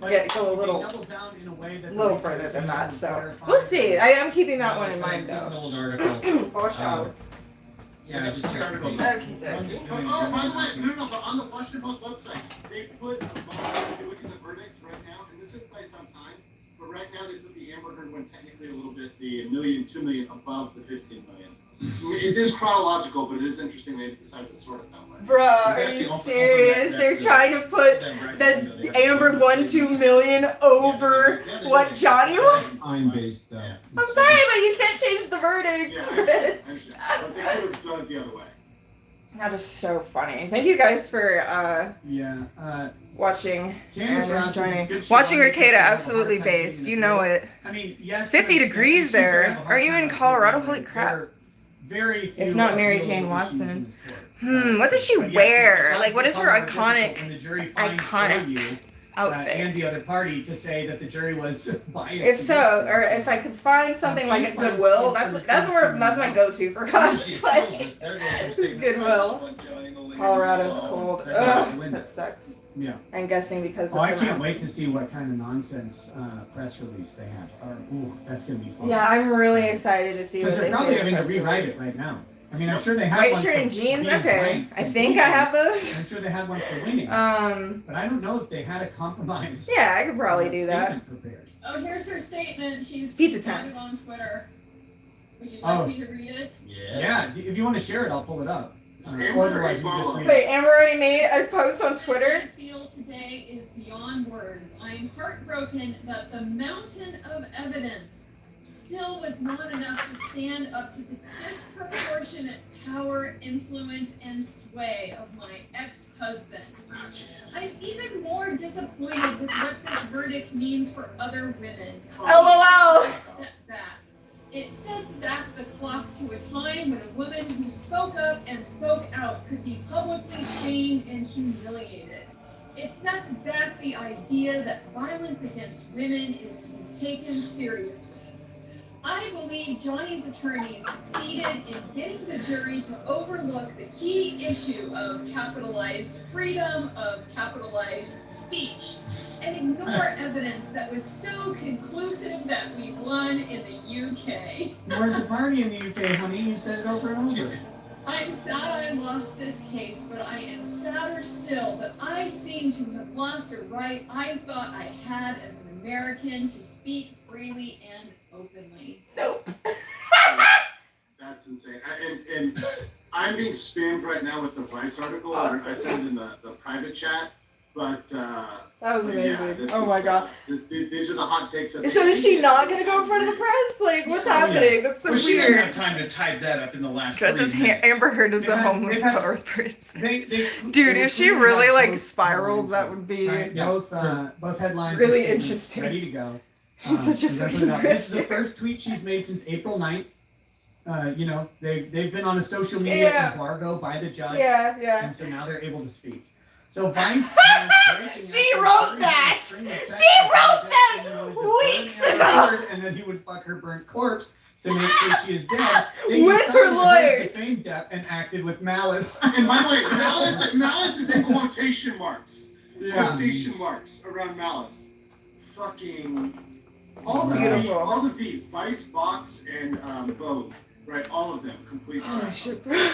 go a little further than that. So we'll see. I am keeping that one in mind It's an though. old article. For sure. Yeah, I just checked the page. Okay, Oh, by the way, no, but on the Washington Post website, they put a bond, if you look at the verdict right now, and this is based on time, but right now they put the Amber Heard one technically a little bit, the $1 million, $2 million above the $15 million. It is chronological, but it is interesting they decided to sort it that way. Bro, are you serious? They're trying to put the Amber 1-2 million over what Johnny was? Time-based, I'm sorry, but you can't change the verdict. Yeah, I understand. But they could have done it the other way. That is so funny. Thank you guys for watching and joining. Watching Arcada, absolutely based. You know it. I mean, yes, It's 50 degrees there. Are you in Colorado? Holy crap. Very few If not Mary appeal Jane issues in Watson. this court. What does she But yes, wear? it Like, what is her does become more iconic difficult when the jury finds iconic for you, outfit? and the other party to say that the jury was biased. If so, against or them. if I could find something like at Goodwill, that's my go-to for cosplay. Is Goodwill. Colorado's cold. Ugh, that sucks. Yeah. I'm guessing because Oh, of I the can't wait to nonsense. see what kind of nonsense press release they have. Ooh, that's gonna be fun. Yeah, I'm really excited to see what Because they they're probably say. in having to press rewrite release. it right now. I mean, I'm sure they have White one shirt for and jeans. being Okay, ranked I think completely. I have those. I'm sure they had one for winning. But I don't know if they had a compromise. Yeah, I could probably do that. statement prepared. Oh, here's her statement. She's Pizza got time. it on Twitter. Would you like Oh. me to read it? Yeah, if you want to share it, I'll pull it up. Amber Otherwise, you or just Ebola? read Wait, it. Amber already made a post on Twitter. What I feel today is beyond words. I am heartbroken that the mountain of evidence still was not enough to stand up to the disproportionate power, influence, and sway of my ex-husband. I'm even more disappointed with what this verdict means for other women. LOL. It sets back the clock to a time when a woman who spoke up and spoke out could be publicly shamed and humiliated. It sets back the idea that violence against women is to be taken seriously. I believe Johnny's attorneys succeeded in getting the jury to overlook the key issue of capitalized freedom of capitalized speech and ignore evidence that was so conclusive that we won in the UK. Where's the party in the UK, honey? You said it over and over. I'm sad I lost this case, but I am sadder still that I seem to have lost a right I thought I had as an American to speak freely and openly. Nope. That's insane. And I'm being spammed right now with the Vice article. I sent it in the private chat. But That was yeah, amazing. this Oh is, my god. These are the hot takes. That So is she not gonna go in front of the press? Like, what's happening? That's so Well, she didn't weird. have time to type that up in the last Dresses 3 minutes. Amber Heard as a They've had- homeless they've had- colored person. They Dude, if she clearly really have like both spirals, headlines that would be right? Both headlines. Really and statements interesting. Ready to go. She's such a she's gonna freaking put it out. This is the grifter. first tweet she's made since April 9th. You know, they've been on a social media Yeah. embargo by the judge. Yeah. And so now they're able to speak. So Vice has breaking She out wrote the that! string of She text wrote that and wanted to burn weeks Amber ago! Heard, and then he would fuck her burnt corpse to make sure she is dead. They With decided her to lawyers. defame Depp and acted with malice. And by the way, malice is in quotation marks. Yeah. Quotation marks around malice. Fucking all the Beautiful. all the V's, Vice, Vox, and Vogue, right? All of them, complete. Oh shit, bro.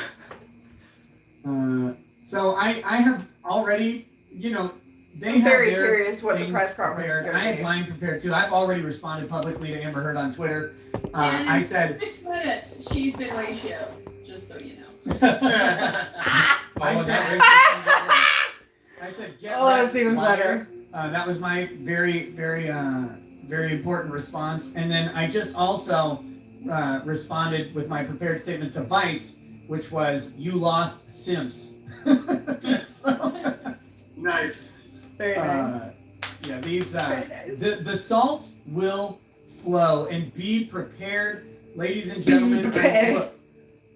So I have already, you know, they I'm have very their curious what the things press conference is prepared. gonna I have be. mine prepared too. I've already responded publicly to Amber Heard on Twitter. And I in said, 6 minutes, she's been ratioed, just so you know. I said, get Oh, that's wrecked, even liar. better. That was my very, very, very important response. And then I just also responded with my prepared statement to Vice, which was, "You lost, Simps." So, Nice. Very nice. yeah, these Very nice. the salt will flow, and be prepared, ladies and gentlemen. prepared. Look,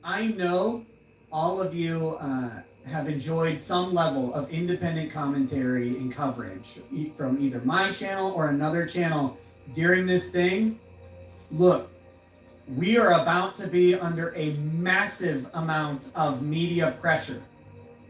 I know all of you have enjoyed some level of independent commentary and coverage from either my channel or another channel during this thing. Look, we are about to be under a massive amount of media pressure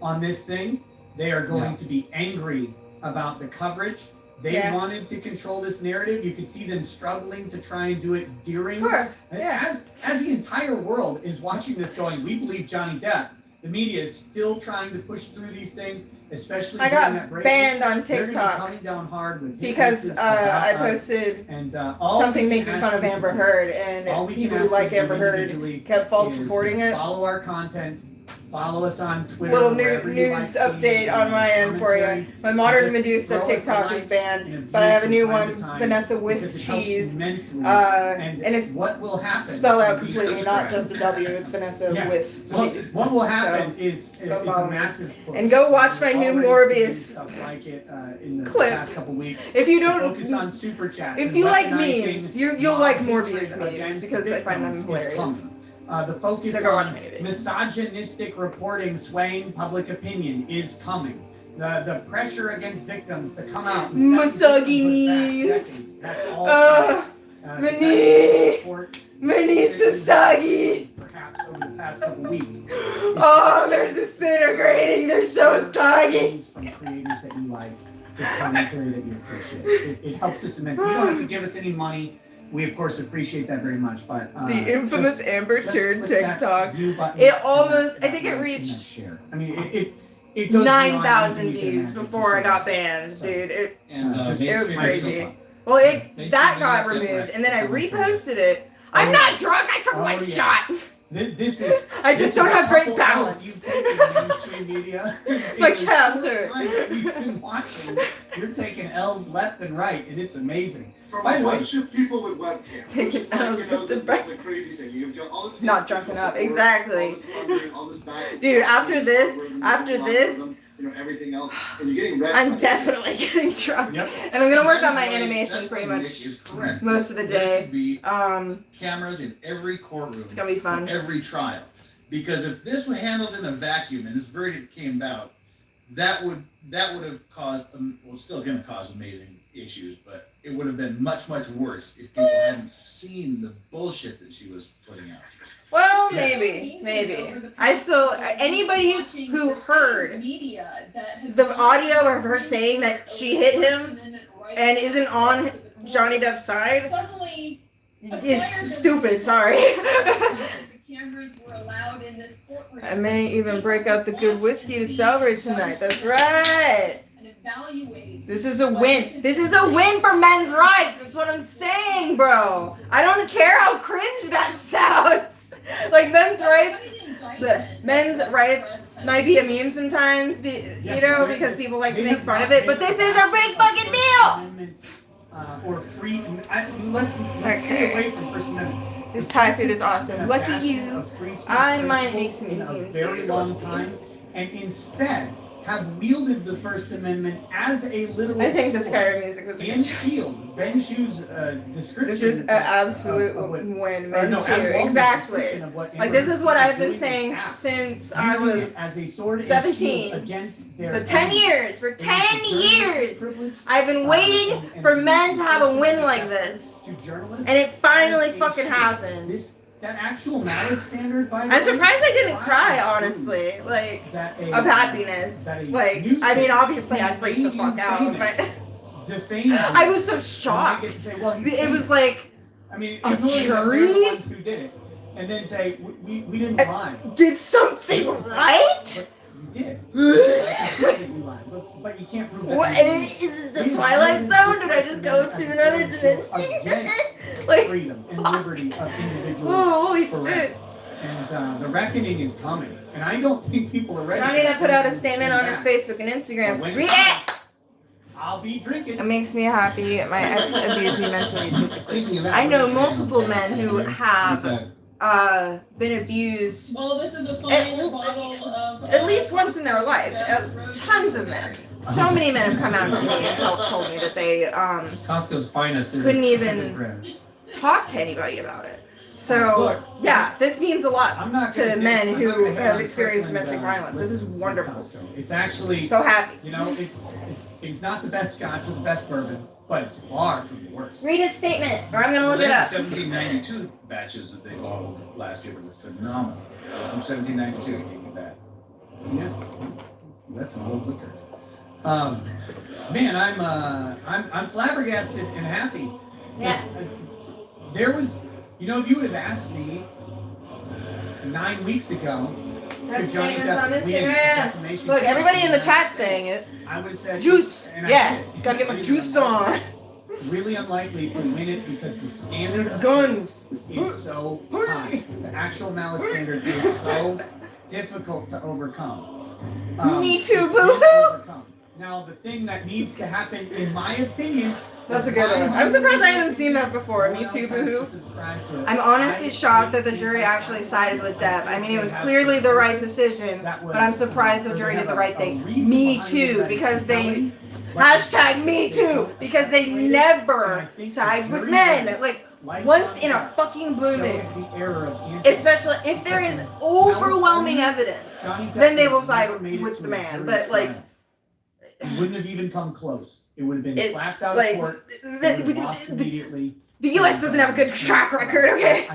on this thing. They are going to be angry about the coverage. They wanted to control this narrative. You could see them struggling to try and do it during. Of course. Yeah. As the entire world is watching this going, we believe Johnny Depp. The media is still trying to push through these things, especially I during got that break. banned on They're gonna be TikTok coming down hard with hit because pieces about I us. posted And all something we making can fun ask of you to Amber do- Heard, all and we can people who ask like you to Amber do Heard individually kept false is reporting it. Follow our content. Follow us on Twitter. Little wherever you like news seeing update on my end for you. commentary. My modern Just Medusa throw us a TikTok like is and banned, a but I have a view new from time one, to time, Vanessa with because it helps cheese. immensely. And it's what will happen? spelled out Please completely, not subscribe. just a W. It's Vanessa Yeah. with What, cheese. what will happen is go a follow me. massive push. And go watch my new Already Morbius seeing stuff like it in the clip. past couple weeks. If you Focus don't, on super chats. if and you like weaponizing memes, you'll like non-hatred Morbius memes against because I find them victims is hilarious. coming. The focus So go watch on my video. misogynistic reporting swaying public opinion is coming. The pressure against victims to come out and set victims back Misogynies. decades. That's all coming. Many, support many Sasagi. for caps over the past couple weeks. Oh, they're disintegrating. They're so soggy. From creators that you like, the commentary that you appreciate. It helps us immensely. You don't have to give us any money. We of course appreciate that very much, but The infamous Amber Turd click that TikTok. view button It and almost, I that think it like and reached that share. I mean, it goes beyond 9,000 anything you can views imagine before for I got sure. banned, So, dude. It And was make crazy. sure- Well, Make that sure got you get removed, that and then I right. reposted it. Oh, I'm yeah. not drunk. I took Oh, one yeah. shot. This is. I just this don't is have a great couple balance. L's you've taken in mainstream media. My In the calves short hurt. time that we've been watching, you're taking L's left and right, and it's amazing. From By a the way- bunch of people with webcams. Taking which is like, L's you know, left and the right. crazy thing. You've got all this Not institutional drunken up. support, Exactly. all this funding, all this back- Dude, after this, algorithm, you know, everything else, and you're getting wrecked I'm by definitely getting drunk. Yep. And I'm gonna work on my That's why- animation that's pretty why much Nick is correct. most of the There day. should be cameras in every courtroom. It's gonna be fun. for every trial. Because if this was handled in a vacuum and this verdict came out, that would have caused, well, still going to cause amazing issues, but it would have been much, much worse if people hadn't seen the bullshit that she was putting out. Well, Yes. maybe. I still, anybody Watching who the same heard media that has the not audio of her raised saying that she the hit First him Amendment right and isn't on to the courts Johnny Depp's side suddenly is stupid, sorry. The cameras were allowed in this courtroom. I may even break out the good whiskey to celebrate tonight. That's right. And evaluate. This is a win. This is a win for men's rights. That's what I'm saying, bro. I don't care how cringe that sounds. Like men's rights, men's rights might be a meme sometimes, you know, because people like to make fun of it. But this is a big fucking deal. Or free. Let's stay away from First Amendment. This Thai food is awesome. Been a Lucky bastion you. of free speech I might make principles some in a Indian very food. long We'll see. time, and instead have wielded the First Amendment as a literal I think the sword. Skyrim music was a And good choice. shield. Ben Shu's description. This is an absolute of what- win, or man, no, too. Adam Waldman's Exactly. description of what Like, this is what I've been doing saying is apt. since I Using it was as a sword and 17. shield against their So 10 enemies. years. For It is 10 the journalist's years. privilege, I've been waiting and for the men to have a win enforcement like of this. to journalists And it finally as a fucking shield. happened. That actual malice standard, by the I'm way, surprised I didn't why cry, is honestly. Like, that a- of happiness. that a Like, I newspaper mean, obviously I who freaked the made you fuck out, famous but defamed you. I was so And they shocked. get to say, well, he's It was famous. like, I mean, a ignoring that jury? they're the ones who did it, and then say we didn't lie. did something right? But you did. You lied. But you can't prove that. What you didn't. is this the Twilight Zone? Did I just go to another dimension? Like, Freedom and liberty of individuals. oh, holy for shit. rent. And the reckoning is coming. And I don't think people are ready. Johnny for Depp that. put out a They're statement gonna on his swing back. Facebook and Instagram. But when it React! comes, I'll be drinking. It makes me happy. My ex abused me mentally and physically. Speaking of that, I know what is multiple men who What's have that? been abused Well, this is a At- fine bottle of. at least once in their life. Tons of men. So many men have come out to me and told me that they Costco's finest is Couldn't a even- brand. talk to anybody about it. So Look, yeah, this means a lot I'm not to gonna men I'm not who gonna hate have on experienced Kirkland, domestic violence. This is with wonderful. Costco. It's actually, So happy. you know, it's not the best scotch or the best bourbon, but it's far from the worst. Read his statement, or I'm gonna look it up. 1792 batches that they bottled last year that were phenomenal. From 1792, it gave me that. Yeah, that's an old liquor. Man, I'm flabbergasted and happy. Yeah. There was, you know, if you would have asked me 9 weeks ago, That's if Johnny statements on Depp wins Instagram. defamation Look, suit everybody in the United chat's States, saying it. I would have said Juice. and I Yeah, did. gotta get my Really juice unlikely- on. Really unlikely to win it because the standard There's of guns. proof is so high. The actual malice standard is so difficult to overcome. Me too, it's boo-hoo. to overcome. Now, the thing that needs to happen, in my opinion, That's a good one. I'm surprised I haven't seen that before. Me too, boo-hoo. I'm honestly shocked that the jury actually sided with Depp. I mean, it was clearly the right decision, but I'm surprised the jury did the right thing. Me too, because they hashtag me too, because they never side with men. Like once in a fucking blue moon. Especially if there is overwhelming evidence, then they will side with the man. But like, it wouldn't have even come close. It would have been it's slapped out like of court. It would have lost the immediately. U.S. doesn't have a good track record. Okay.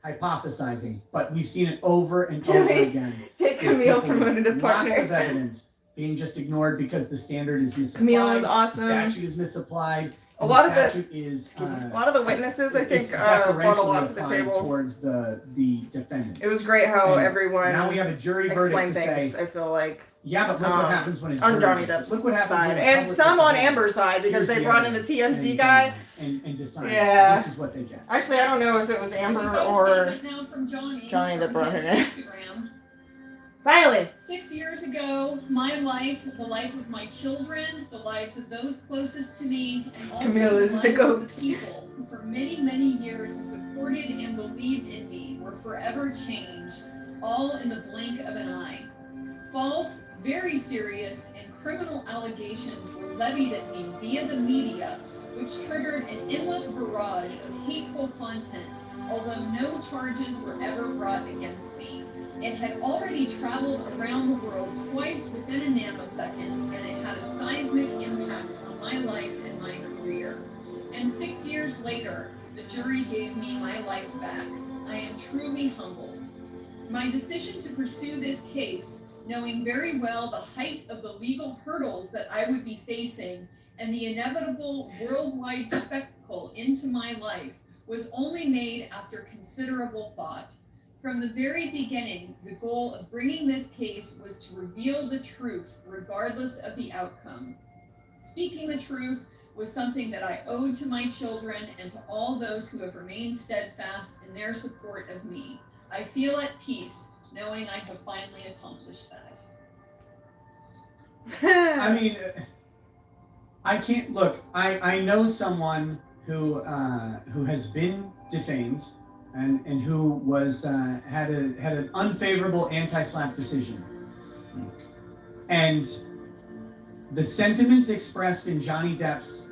hypothesizing, but we've seen it over and over again. Get Camille With people promoted to with lots of partner. evidence being just ignored because the standard is misapplied. Camille is awesome. The statute is misapplied. A lot of the statute is a lot of the witnesses, I think, it's brought a lot deferentially to the applied table. towards the defendant. It was great how And everyone now we have a jury explained verdict to things. say, I feel like yeah, but look what happens when it's on Johnny Depp's look what happens side, when a and public some gets on involved. Amber's side because Here's they the brought in the evidence, TMZ and, guy. and decides Yeah. this is what they get. Actually, I don't know if it was Amber We've got a or statement now from Johnny that brought his it in. Instagram. Finally. 6 years ago, my life, the life of my children, the lives of those closest to me, and also Camille the is the lives goat. of the people who for many, many years have supported and believed in me were forever changed, all in the blink of an eye. False, very serious, and criminal allegations were levied at me via the media, which triggered an endless barrage of hateful content, although no charges were ever brought against me. It had already traveled around the world twice within a nanosecond, and it had a seismic impact on my life and my career. And 6 years later, the jury gave me my life back. I am truly humbled. My decision to pursue this case, knowing very well the height of the legal hurdles that I would be facing and the inevitable worldwide spectacle into my life, was only made after considerable thought. From the very beginning, the goal of bringing this case was to reveal the truth regardless of the outcome. Speaking the truth was something that I owed to my children and to all those who have remained steadfast in their support of me. I feel at peace knowing I have finally accomplished that. I mean, I can't look. I know someone who has been defamed and who was had an unfavorable anti-SLAPP decision, and the sentiments expressed in Johnny Depp's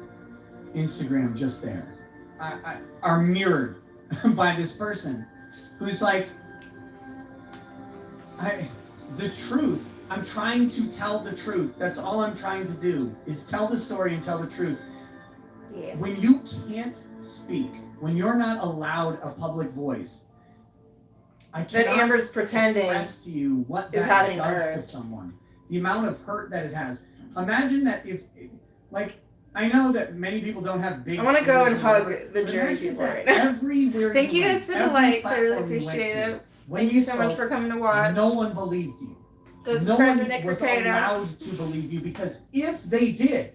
Instagram just there are mirrored by this person who's like, the truth. I'm trying to tell the truth. That's all I'm trying to do is tell the story and tell the truth. Yeah. When you can't speak, when you're not allowed a public voice, I That cannot Amber's pretending express to you what is that happening to does her. to someone. The amount of hurt that it has. Imagine that if, like, I know that many people don't have big. I want to go and ears or hug whatever, the but jury imagine people that right now. Everywhere Thank you went, guys for the every likes. I really platform you went appreciate to, it. when Thank you so much spoke, for coming to watch. no one believed you. Go No subscribe to one Nick was Ricado. allowed to believe you, because if they did,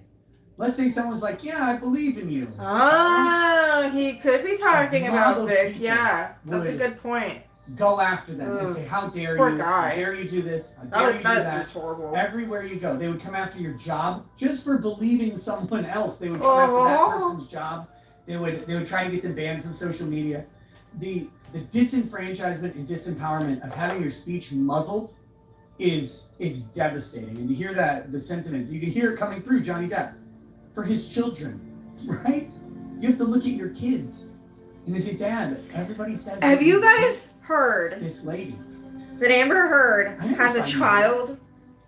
let's say someone's like, yeah, I believe in you. Oh, he could be talking A about lot of Vic. people Yeah, that's a would good point. Go after them and Ugh. say, how dare Poor you? guy. How dare you do this? How dare you do That that? was horrible. Everywhere you go, they would come after your job just for believing someone else. They would come after that Oh. person's job. They would try to get them banned from social media. The disenfranchisement and disempowerment of having your speech muzzled is devastating. And to hear that, the sentiments, you can hear it coming through Johnny Depp for his children, right? You have to look at your kids and they say, Dad, everybody says. Have that you guys heard this lady? that Amber Heard I never has a saw you. child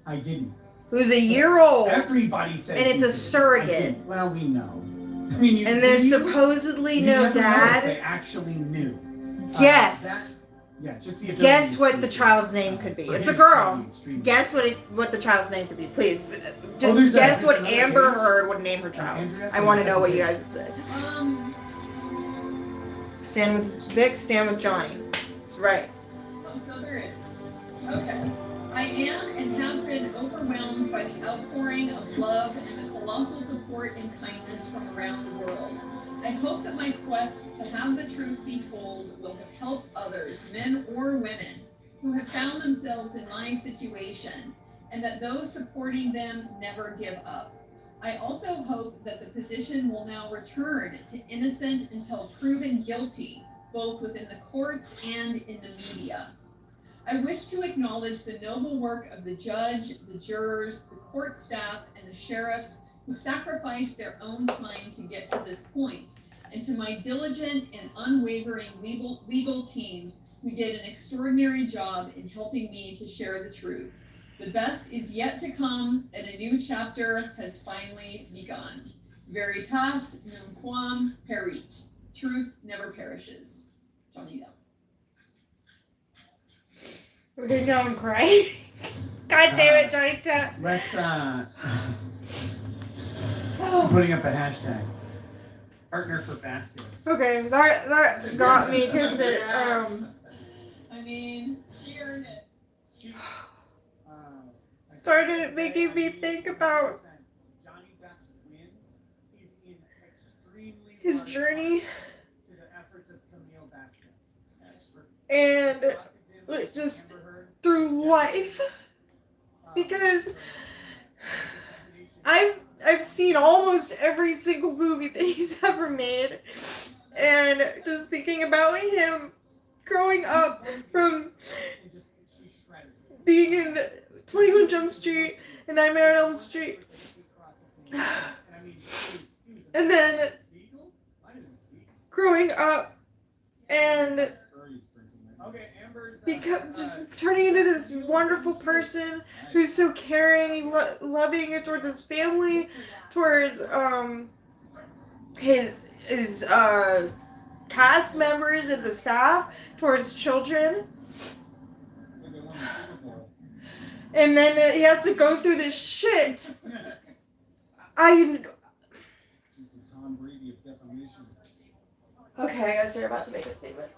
I didn't. who's a year old, Everybody says. and it's you a did. surrogate. I didn't. Well, we know. I mean, you, and there's you, supposedly you no never know if dad? they actually knew. Guess. Yeah, just the ability Guess to what speak the is, child's name could be. for It's a him girl. to be extremely- Guess what the child's name could be, please. Just there's guess what another Amber page? Heard would name her child. Andrea? I want to There's a know what you second guys would say. Stand with Vic, stand with Johnny. That's right. Oh, so there is. Okay. I am and have been overwhelmed by the outpouring of love and the colossal support and kindness from around the world. I hope that my quest to have the truth be told will have helped others, men or women, who have found themselves in my situation, and that those supporting them never give up. I also hope that the position will now return to innocent until proven guilty, both within the courts and in the media. I wish to acknowledge the noble work of the judge, the jurors, the court staff, and the sheriffs who sacrificed their own time to get to this point, and to my diligent and unwavering legal team who did an extraordinary job in helping me to share the truth. The best is yet to come, and a new chapter has finally begun. Veritas nunquam perit. Truth never perishes. Johnny Depp. Okay, now I'm crying. God damn it, Johnny Depp. Let's putting up a hashtag. Partner for Vasquez. Okay, that got me because it I mean, she earned it. started making me think about Johnny Depp's win is in extremely his large journey part to the efforts of Camille Vasquez. and just through life, because I've seen almost every single movie that he's ever made, and just thinking about him growing up from being in 21 Jump Street and Nightmare on Elm Street, and then growing up and just turning into this wonderful person who's so caring, loving towards his family, towards his cast members and the staff, towards children. And then he has to go through this shit. Okay, I guess they're about to make a statement.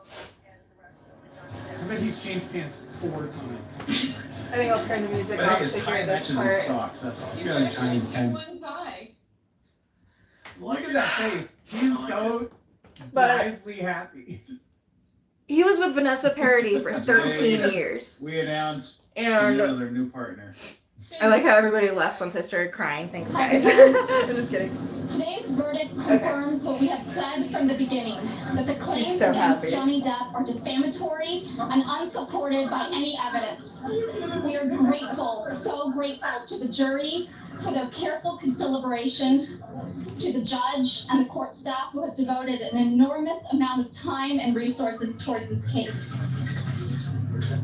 I bet he's changed pants 4 times. I think I'll turn the music I off think to his tie hear this matches his part. socks, that's all. He's got one pie. Look at that face. He's so But blithely happy. he was with Vanessa Paradis for 13 years. We announced And Camille as our new partner. I like how everybody left once I started crying. Thanks, guys. I'm just kidding. Today's verdict confirms what we have said from the beginning, that the claims so against happy. Johnny Depp are defamatory and unsupported by any evidence. We are grateful, so grateful to the jury for their careful deliberation, to the judge and the court staff who have devoted an enormous amount of time and resources towards this case.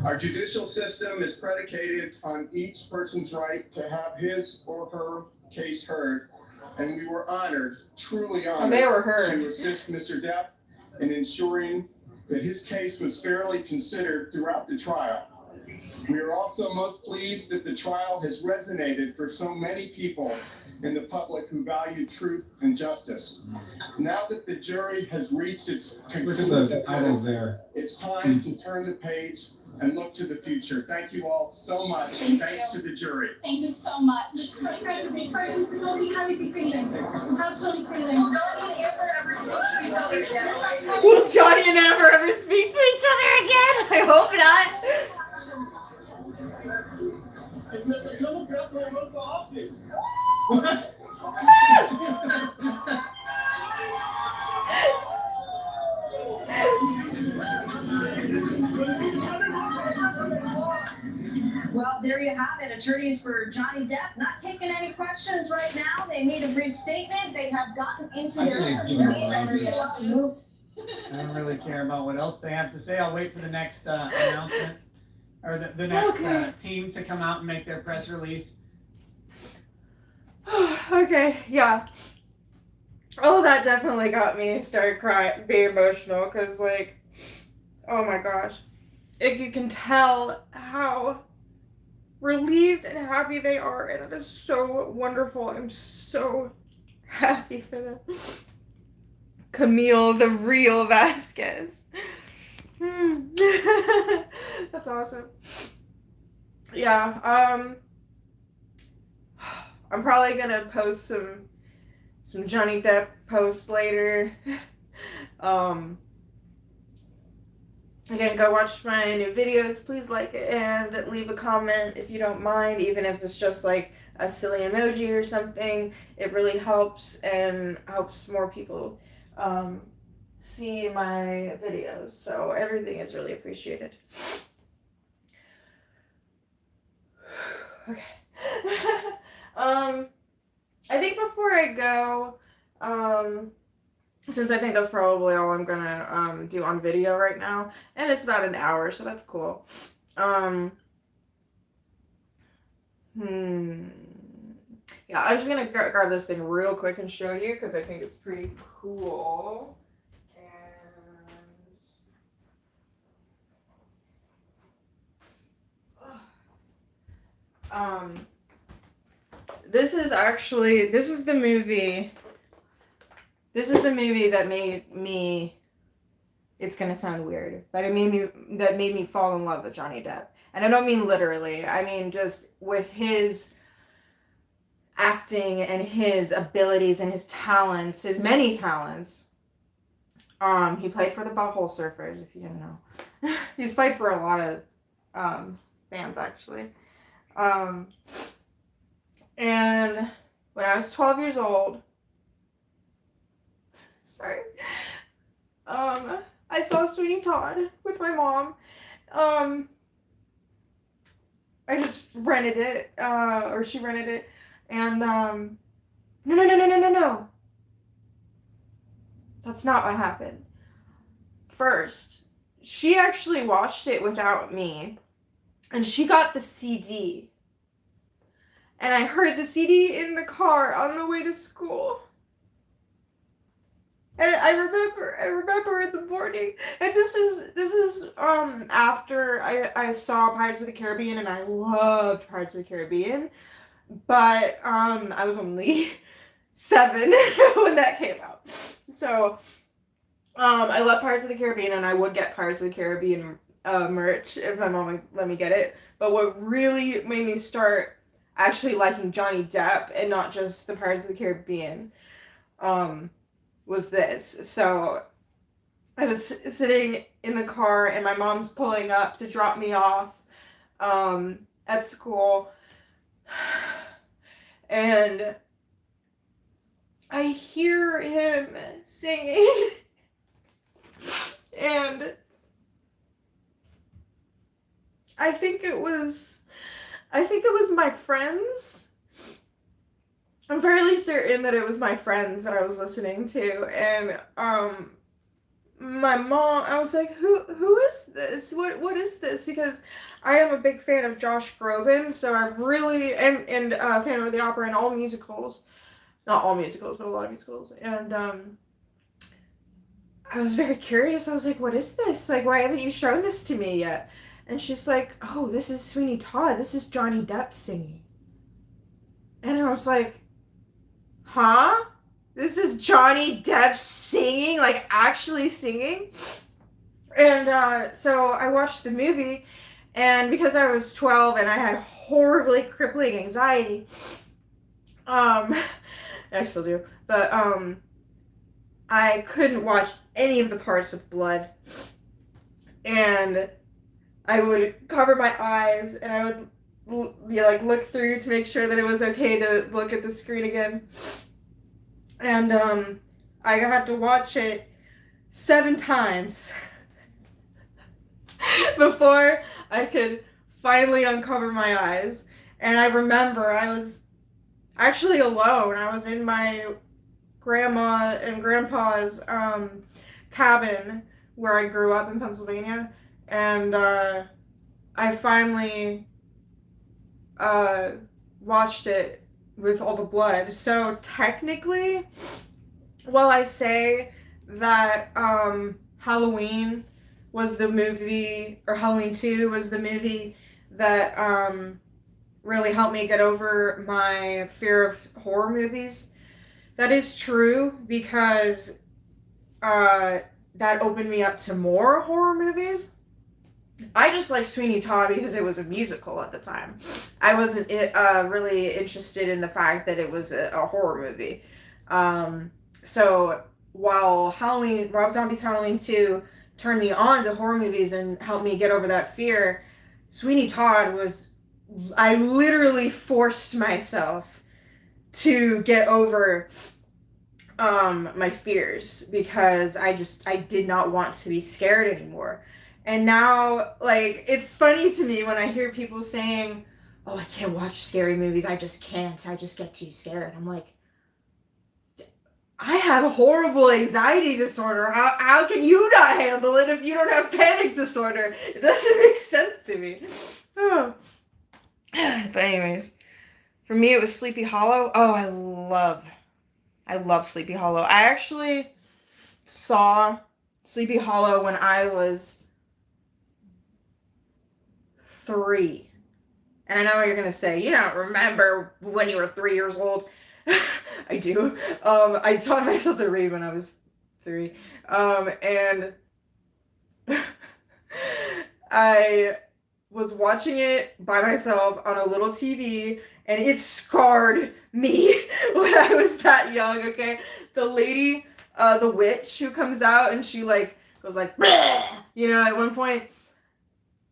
Our judicial system is predicated on each person's right to have his or her case heard, and we were honored, truly honored, they were heard. to assist Mr. Depp in ensuring that his case was fairly considered throughout the trial. We are also most pleased that the trial has resonated for so many people in the public who value truth and justice. Now that the jury has reached its conclusive verdict, there. it's time to turn the page and look to the future. Thank you all so much. Thanks to the jury. Thank you so much. How is he feeling? How's Tony feeling? Will Johnny and Amber ever speak to each other again? I hope not. Well, there you have it. Attorneys for Johnny Depp not taking any questions right now. They made a brief statement. They have gotten into their I don't really care about what else they have to say. I'll wait for the next announcement, or the next team to come out and make their press release. Okay, yeah. Oh, that definitely got me started crying, being emotional, because, like, oh my gosh. Like, you can tell how relieved and happy they are, and that is so wonderful. I'm so happy for them. Camille, the real Vasquez. That's awesome. Yeah, I'm probably gonna post some Johnny Depp posts later. Again, go watch my new videos. Please like it and leave a comment if you don't mind, even if it's just like a silly emoji or something. It really helps and helps more people see my videos. So everything is really appreciated. Okay. I think before I go, since I think that's probably all I'm gonna do on video right now, and it's about an hour, so that's cool. Yeah, I'm just gonna grab this thing real quick and show you because I think it's pretty cool. And This is the movie. This is the movie that made me. It's gonna sound weird, but it made me fall in love with Johnny Depp, and I don't mean literally. I mean just with his acting and his abilities and his talents, his many talents. He played for the Butthole Surfers, if you didn't know. He's played for a lot of bands actually. And when I was 12 years old, sorry, I saw Sweeney Todd with my mom. I just rented it, or she rented it, and no. That's not what happened. First, she actually watched it without me, and she got the CD. And I heard the CD in the car on the way to school. And I remember in the morning, and this is after I saw Pirates of the Caribbean, and I loved Pirates of the Caribbean, but I was only 7 when that came out. So I love Pirates of the Caribbean, and I would get Pirates of the Caribbean merch if my mom would let me get it. But what really made me start actually liking Johnny Depp and not just the Pirates of the Caribbean was this. So I was sitting in the car, and my mom's pulling up to drop me off at school, and I hear him singing, and I think it was my friends. I'm fairly certain that it was my friends that I was listening to, and my mom, I was like, who is this? What is this? Because I am a big fan of Josh Groban, so I've really and Phantom of the Opera and all musicals. Not all musicals, but a lot of musicals. And I was very curious. I was like, what is this? Like, why haven't you shown this to me yet? And she's like, oh, this is Sweeney Todd. This is Johnny Depp singing. And I was like, huh? This is Johnny Depp singing? Like, actually singing? And so I watched the movie, and because I was 12 and I had horribly crippling anxiety, I still do, but I couldn't watch any of the parts with blood, and I would cover my eyes, and I would look through to make sure that it was okay to look at the screen again. And I had to watch it 7 times before I could finally uncover my eyes. And I remember I was actually alone. I was in my grandma and grandpa's cabin where I grew up in Pennsylvania, and I finally watched it with all the blood. So technically, while I say that Halloween was the movie, or Halloween 2 was the movie that really helped me get over my fear of horror movies, that is true, because that opened me up to more horror movies. I just liked Sweeney Todd because it was a musical at the time. I wasn't really interested in the fact that it was a horror movie. So while Rob Zombie's Halloween 2 turned me on to horror movies and helped me get over that fear, Sweeney Todd I literally forced myself to get over my fears, because I did not want to be scared anymore. And now, like, it's funny to me when I hear people saying, oh, I can't watch scary movies, I just can't, I just get too scared. I'm like, I have a horrible anxiety disorder. How can you not handle it if you don't have panic disorder? It doesn't make sense to me. Oh. But anyways, for me it was Sleepy Hollow. Oh, I love Sleepy Hollow. I actually saw Sleepy Hollow when I was 3, And I know what you're gonna say. You don't remember when you were 3 years old. I do. I taught myself to read when I was 3. And I was watching it by myself on a little TV, and it scarred me when I was that young, okay? The lady, the witch who comes out and she like goes like, bleh! You know, at one point,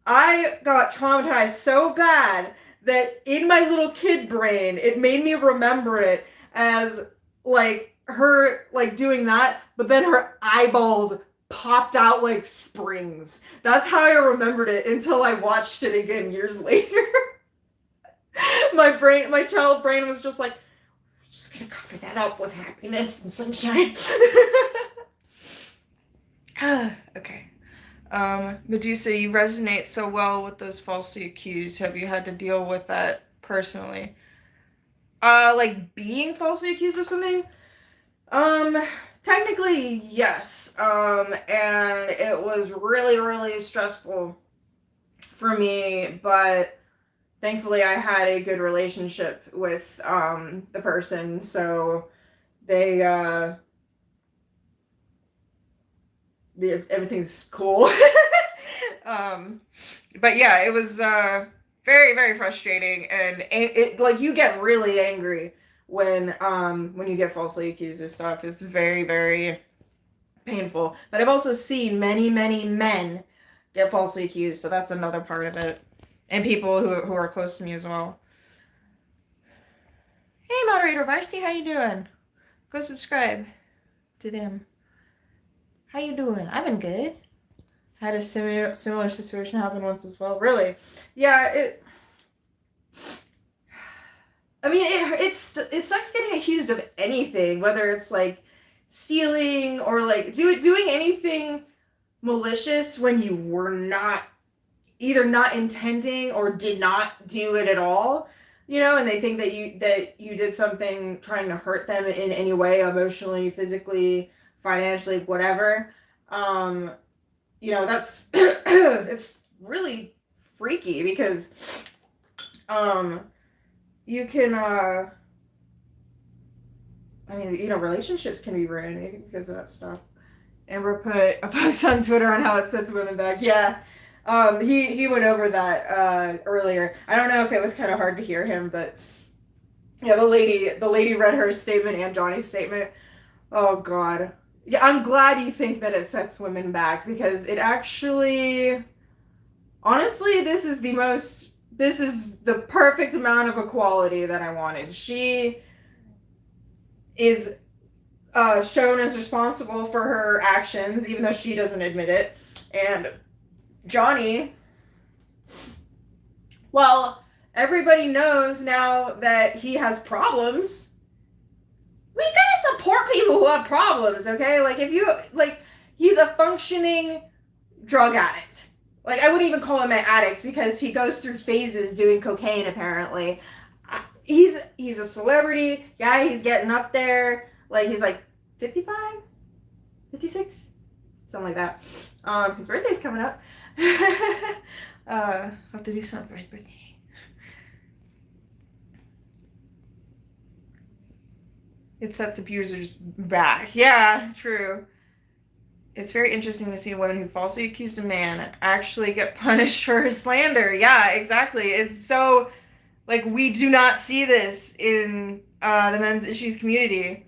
I got traumatized so bad that in my little kid brain, it made me remember it as like her like doing that, but then her eyeballs popped out like springs. That's how I remembered it until I watched it again years later. My child brain was just like, we're just gonna cover that up with happiness and sunshine. Okay. Medusa, you resonate so well with those falsely accused. Have you had to deal with that personally? Like being falsely accused of something? Technically, yes. And it was really, really stressful for me, but thankfully I had a good relationship with, the person, so they, everything's cool. But yeah, it was, very, very frustrating, and it like, you get really angry when you get falsely accused of stuff. It's very, very painful. But I've also seen many, many men get falsely accused, so that's another part of it. And people who are close to me as well. Hey, moderator Marcy, how you doing? Go subscribe to them. How you doing? I've been good. Had a similar situation happen once as well. Really? Yeah, I mean, it sucks getting accused of anything, whether it's like stealing or like doing anything malicious when you were either not intending or did not do it at all, you know, and they think that you did something trying to hurt them in any way, emotionally, physically, financially, whatever. You know, that's it's really freaky because you can I mean, you know, relationships can be ruined because of that stuff. Amber put a post on Twitter on how it sets women back. Yeah. He went over that earlier. I don't know if it was kind of hard to hear him, but yeah, the lady read her statement and Johnny's statement. Oh God. Yeah, I'm glad you think that it sets women back, because it actually, honestly, this is the perfect amount of equality that I wanted. She is shown as responsible for her actions, even though she doesn't admit it. And Johnny, well, everybody knows now that he has problems. We gotta support people who have problems, okay? Like, if you, like, he's a functioning drug addict. Like, I wouldn't even call him an addict because he goes through phases doing cocaine, apparently. He's a celebrity. Yeah, he's getting up there. Like, he's like 55? 56? Something like that. His birthday's coming up. I'll have to do something for his birthday. It sets abusers back. Yeah, true. It's very interesting to see a woman who falsely accused a man actually get punished for her slander. Yeah, exactly. It's so, like, we do not see this in the men's issues community.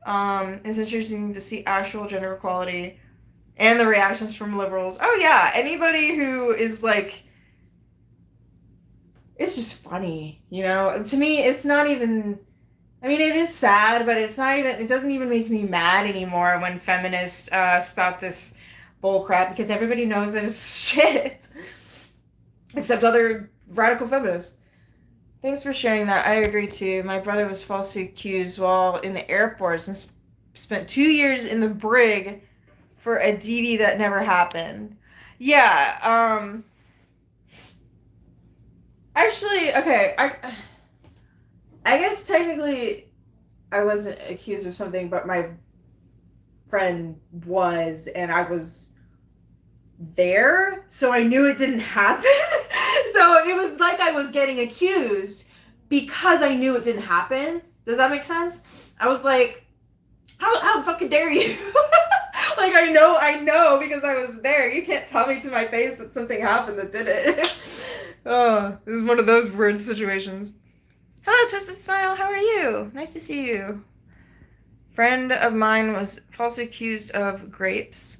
It's interesting to see actual gender equality and the reactions from liberals. Oh yeah, anybody who is like, it's just funny, you know? To me, it's not even, I mean, it is sad, but it's not even, it doesn't even make me mad anymore when feminists spout this bull crap, because everybody knows that it's shit. Except other radical feminists. Thanks for sharing that. I agree too. My brother was falsely accused while in the Air Force and spent 2 years in the brig for a DV that never happened. Yeah, actually, okay, I guess technically I wasn't accused of something, but my friend was, and I was there, so I knew it didn't happen. So So it was like I was getting accused because I knew it didn't happen. Does that make sense? I was like, how fucking dare you? Like, I know because I was there. You can't tell me to my face that something happened that did it. Oh, it was one of those weird situations. Hello, Twisted Smile. How are you? Nice to see you. Friend of mine was falsely accused of grapes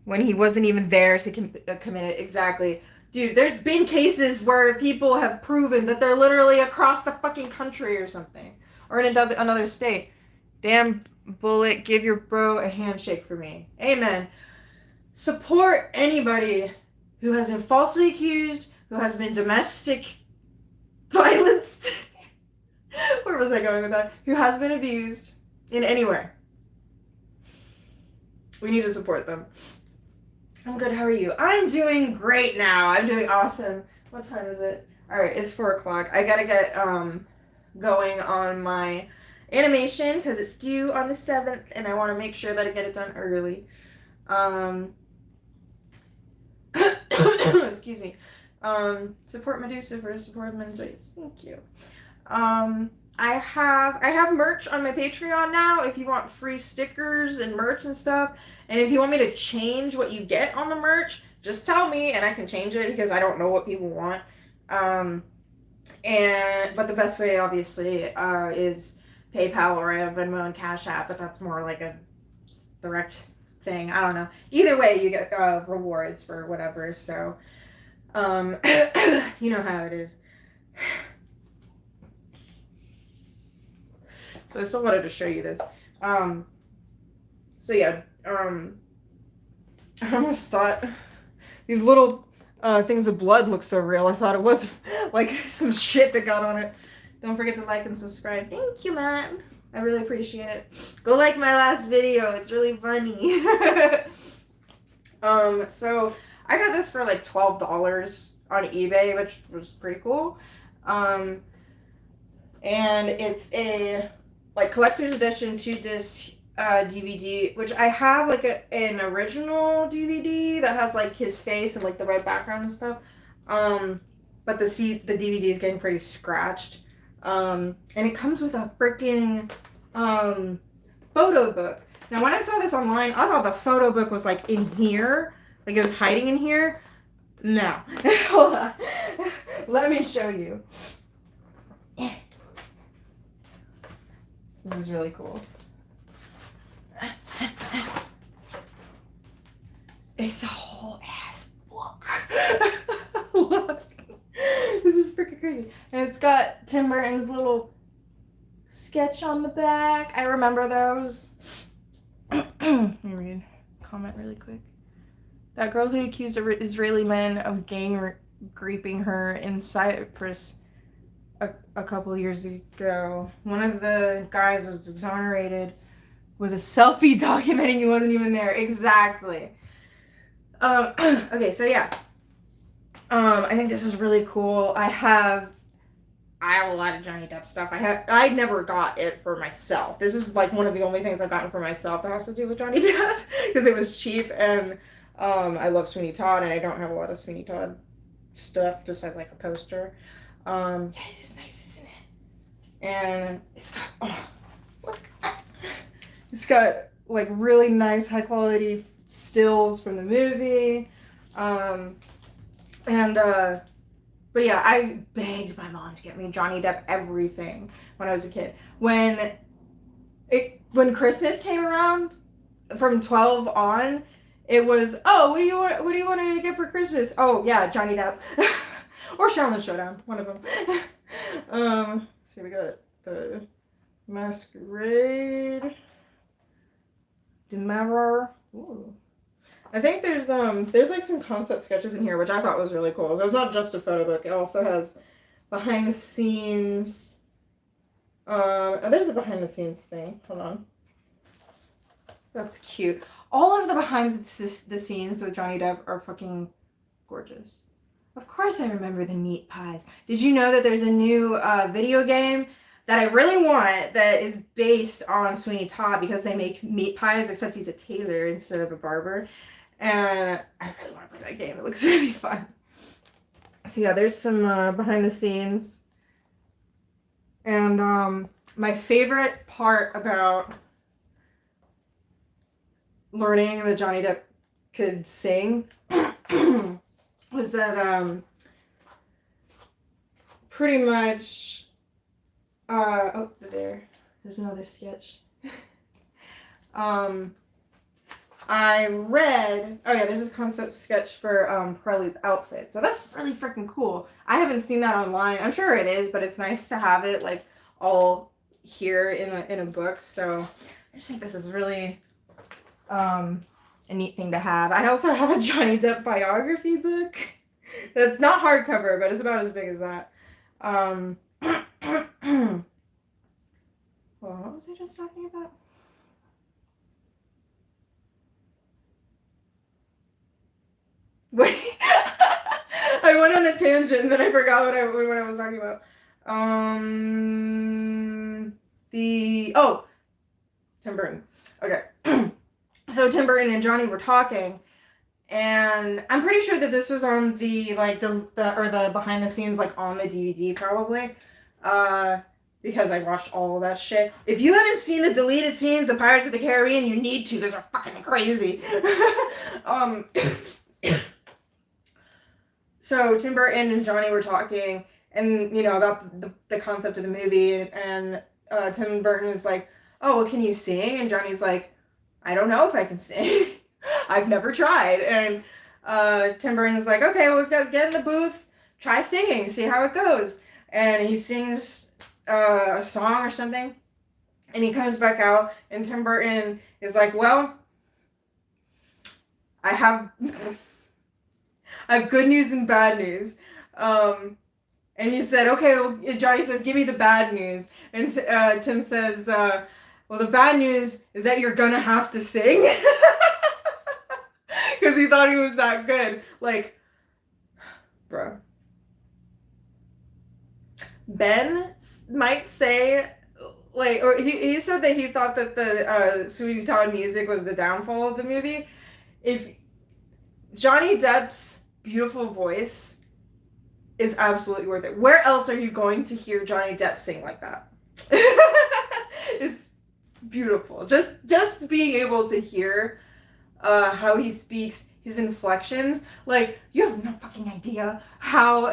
when he wasn't even there to commit it. Exactly. Dude, there's been cases where people have proven that they're literally across the fucking country or something. Or in another state. Damn bullet, give your bro a handshake for me. Amen. Support anybody who has been falsely accused, who has been domestic violenced. Where was I going with that? Who has been abused in any way. We need to support them. I'm good. How are you? I'm doing great now. I'm doing awesome. What time is it? All right, it's 4 o'clock. I gotta get going on my animation because it's due on the 7th, and I want to make sure that I get it done early. Excuse me. Support Medusa for support men's rights. Thank you. I have merch on my Patreon now if you want free stickers and merch and stuff. And if you want me to change what you get on the merch, just tell me and I can change it because I don't know what people want. But the best way obviously is PayPal or I have Venmo and Cash App, but that's more like a direct thing. I don't know. Either way, you get rewards for whatever. So, you know how it is. So I still wanted to show you this. So yeah, I almost thought these little things of blood look so real. I thought it was like some shit that got on it. Don't forget to like and subscribe. Thank you, man. I really appreciate it. Go like my last video. It's really funny. So I got this for like $12 on eBay, which was pretty cool. And it's a like collector's edition 2-disc DVD, which I have like an original DVD that has like his face and like the red background and stuff. But the DVD is getting pretty scratched. And it comes with a freaking photo book. Now when I saw this online, I thought the photo book was like in here, like it was hiding in here. No. Hold on. Let me show you. This is really cool. It's a whole ass book. Look. This is freaking crazy. And it's got Tim Burton's little sketch on the back. I remember those. Let me read a comment really quick. That girl who accused Israeli men of gang raping her in Cyprus a couple years ago. One of the guys was exonerated with a selfie documenting he wasn't even there. Exactly. Okay, so yeah. I think this is really cool. I have a lot of Johnny Depp stuff. I never got it for myself. This is like one of the only things I've gotten for myself that has to do with Johnny Depp because it was cheap and I love Sweeney Todd and I don't have a lot of Sweeney Todd stuff besides like a poster. Yeah, it is nice, isn't it? And it's got look. It's got like really nice high quality stills from the movie. But yeah, I begged my mom to get me Johnny Depp everything when I was a kid. When Christmas came around from 12 on, it was, oh, what do you want to get for Christmas? Oh yeah, Johnny Depp. Or Shaolin Showdown, one of them. So we got the Masquerade. Demeror. Ooh. I think there's like some concept sketches in here, which I thought was really cool. So it's not just a photo book. It also has behind the scenes. There's a behind the scenes thing. Hold on. That's cute. All of the behind the scenes with Johnny Depp are fucking gorgeous. Of course I remember the meat pies. Did you know that there's a new video game that I really want that is based on Sweeney Todd because they make meat pies except he's a tailor instead of a barber. And I really want to play that game. It looks really fun. So yeah, there's some behind the scenes. And my favorite part about learning that Johnny Depp could sing was that pretty much there's another sketch. I read, there's this concept sketch for Pearlie's outfit. So that's really freaking cool. I haven't seen that online. I'm sure it is, but it's nice to have it like all here in a book. So I just think this is really a neat thing to have. I also have a Johnny Depp biography book. That's not hardcover, but it's about as big as that. Well, what was I just talking about? Wait, I went on a tangent and then I forgot what I was talking about. Tim Burton. Okay. So Tim Burton and Johnny were talking, and I'm pretty sure that this was on the behind the scenes, like on the DVD probably. Because I watched all of that shit. If you haven't seen the deleted scenes of Pirates of the Caribbean, you need to. Those are fucking crazy. So Tim Burton and Johnny were talking, and about the concept of the movie, and Tim Burton is like, "Oh, well, can you sing?" And Johnny's like, "I don't know if I can sing. I've never tried." And Tim Burton's like, "Okay, well, get in the booth, try singing, see how it goes." And he sings a song or something, and he comes back out, and Tim Burton is like, "Well, I have good news and bad news." And he said, "Okay," well, Johnny says, "Give me the bad news." And Tim says, "Well, the bad news is that you're gonna have to sing." Because he thought he was that good. Like, bro. Ben might say, like, or he said that he thought that the Sweetie Todd music was the downfall of the movie. If Johnny Depp's beautiful voice is absolutely worth it. Where else are you going to hear Johnny Depp sing like that? It's beautiful. Just being able to hear how he speaks, his inflections. Like, you have no fucking idea how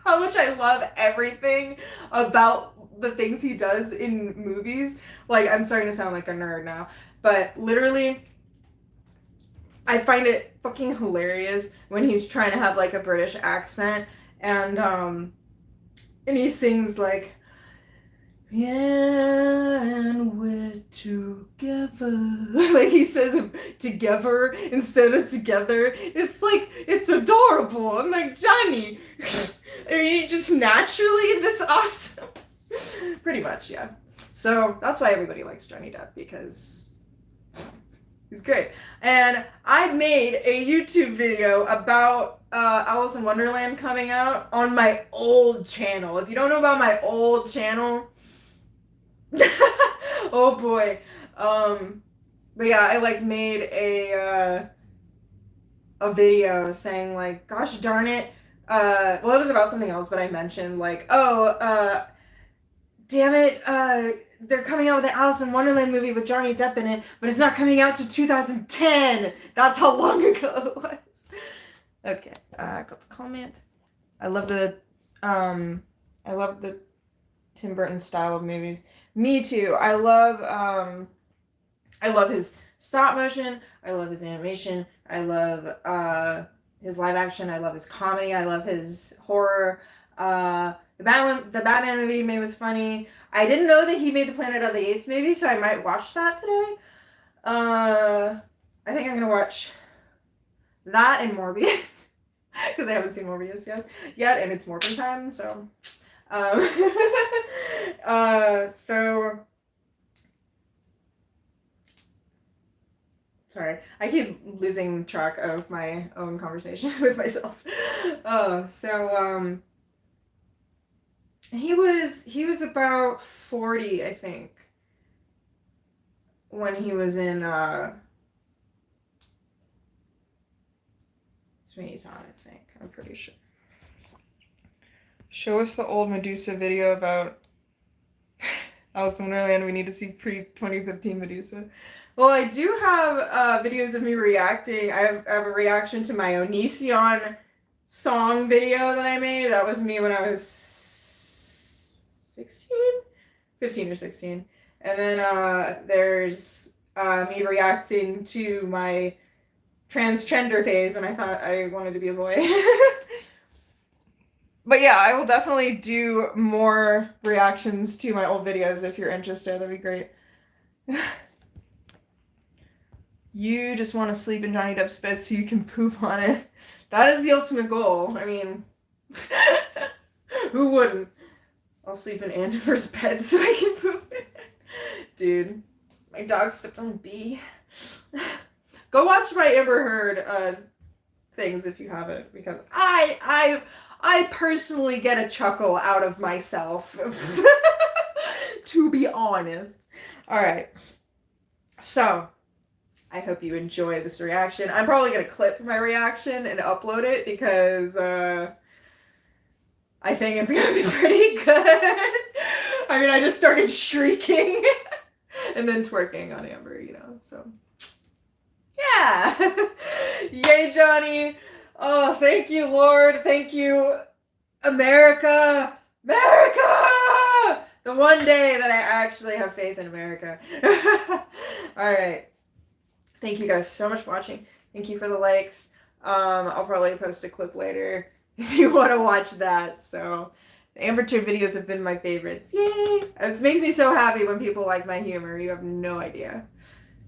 how much I love everything about the things he does in movies. Like, I'm starting to sound like a nerd now, but literally, I find it fucking hilarious when he's trying to have like a British accent, and he sings like, "Yeah, and we're together." Like, he says together instead of together. It's like, it's adorable. I'm like, Johnny, are you just naturally this awesome? Pretty much, yeah. So that's why everybody likes Johnny Depp, because he's great. And I made a YouTube video about Alice in Wonderland coming out on my old channel. If you don't know about my old channel, oh boy. But yeah, I like made a video saying like, gosh darn it. Well, it was about something else, but I mentioned like, damn it, they're coming out with the Alice in Wonderland movie with Johnny Depp in it, but it's not coming out to 2010. That's how long ago it was. Okay, got the comment. I love the Tim Burton style of movies. Me too. I love his stop motion. I love his animation. I love his live action. I love his comedy. I love his horror. The Batman movie he made was funny. I didn't know that he made the Planet of the Apes movie, so I might watch that today. I think I'm gonna watch that and Morbius because I haven't seen Morbius yet, and it's Morbin time, so. So. Sorry, I keep losing track of my own conversation with myself. He was about 40, I think, when he was in Sweeney Todd, I think. I'm pretty sure. Show us the old Medusa video about Alice in Wonderland. We need to see pre-2015 Medusa. Well, I do have videos of me reacting. I have a reaction to my Onision song video that I made. That was me when I was 16? 15 or 16. And then there's me reacting to my transgender phase when I thought I wanted to be a boy. But yeah, I will definitely do more reactions to my old videos if you're interested. That'd be great. You just want to sleep in Johnny Depp's bed so you can poop on it. That is the ultimate goal. I mean, who wouldn't? I'll sleep in Amber's bed so I can poop. Dude, my dog stepped on a bee. Go watch my Amber Heard things if you haven't, because I personally get a chuckle out of myself. To be honest. Alright. So, I hope you enjoy this reaction. I'm probably going to clip my reaction and upload it because I think it's going to be pretty good. I mean, I just started shrieking and then twerking on Amber, you know, so. Yeah. Yay, Johnny. Oh, thank you, Lord. Thank you, America. America! The one day that I actually have faith in America. All right. Thank you guys so much for watching. Thank you for the likes. I'll probably post a clip later if you want to watch that. So the Amber Turd videos have been my favorites. Yay! It makes me so happy when people like my humor. You have no idea.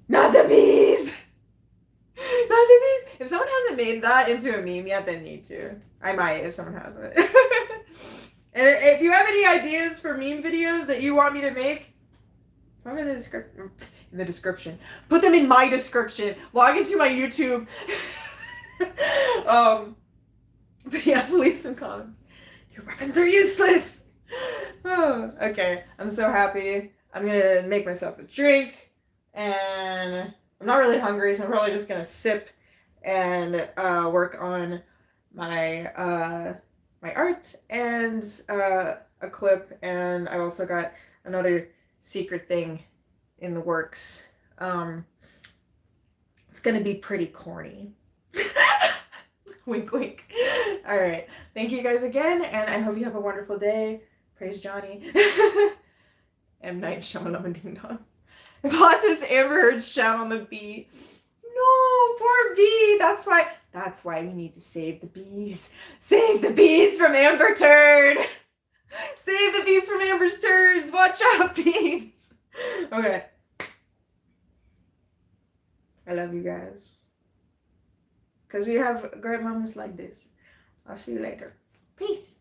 Not the bees! Not the bees! If someone hasn't made that into a meme yet, they need to. I might if someone hasn't. And if you have any ideas for meme videos that you want me to make, put them in the description. Put them in my description. Log into my YouTube. But yeah, leave some comments. Your weapons are useless. Oh, okay, I'm so happy. I'm gonna make myself a drink, and I'm not really hungry, so I'm probably just gonna sip and work on my my art and a clip, and I've also got another secret thing in the works. It's gonna be pretty corny. Wink, wink. All right. Thank you guys again, and I hope you have a wonderful day. Praise Johnny. M. Night Shyamalan Ding Dong. Plot twist: Amber Heard shout on the bee. No, poor bee. That's why we need to save the bees. Save the bees from Amber Turd. Save the bees from Amber's turds. Watch out, bees. Okay. I love you guys. Because we have great moments like this. I'll see you later. Peace.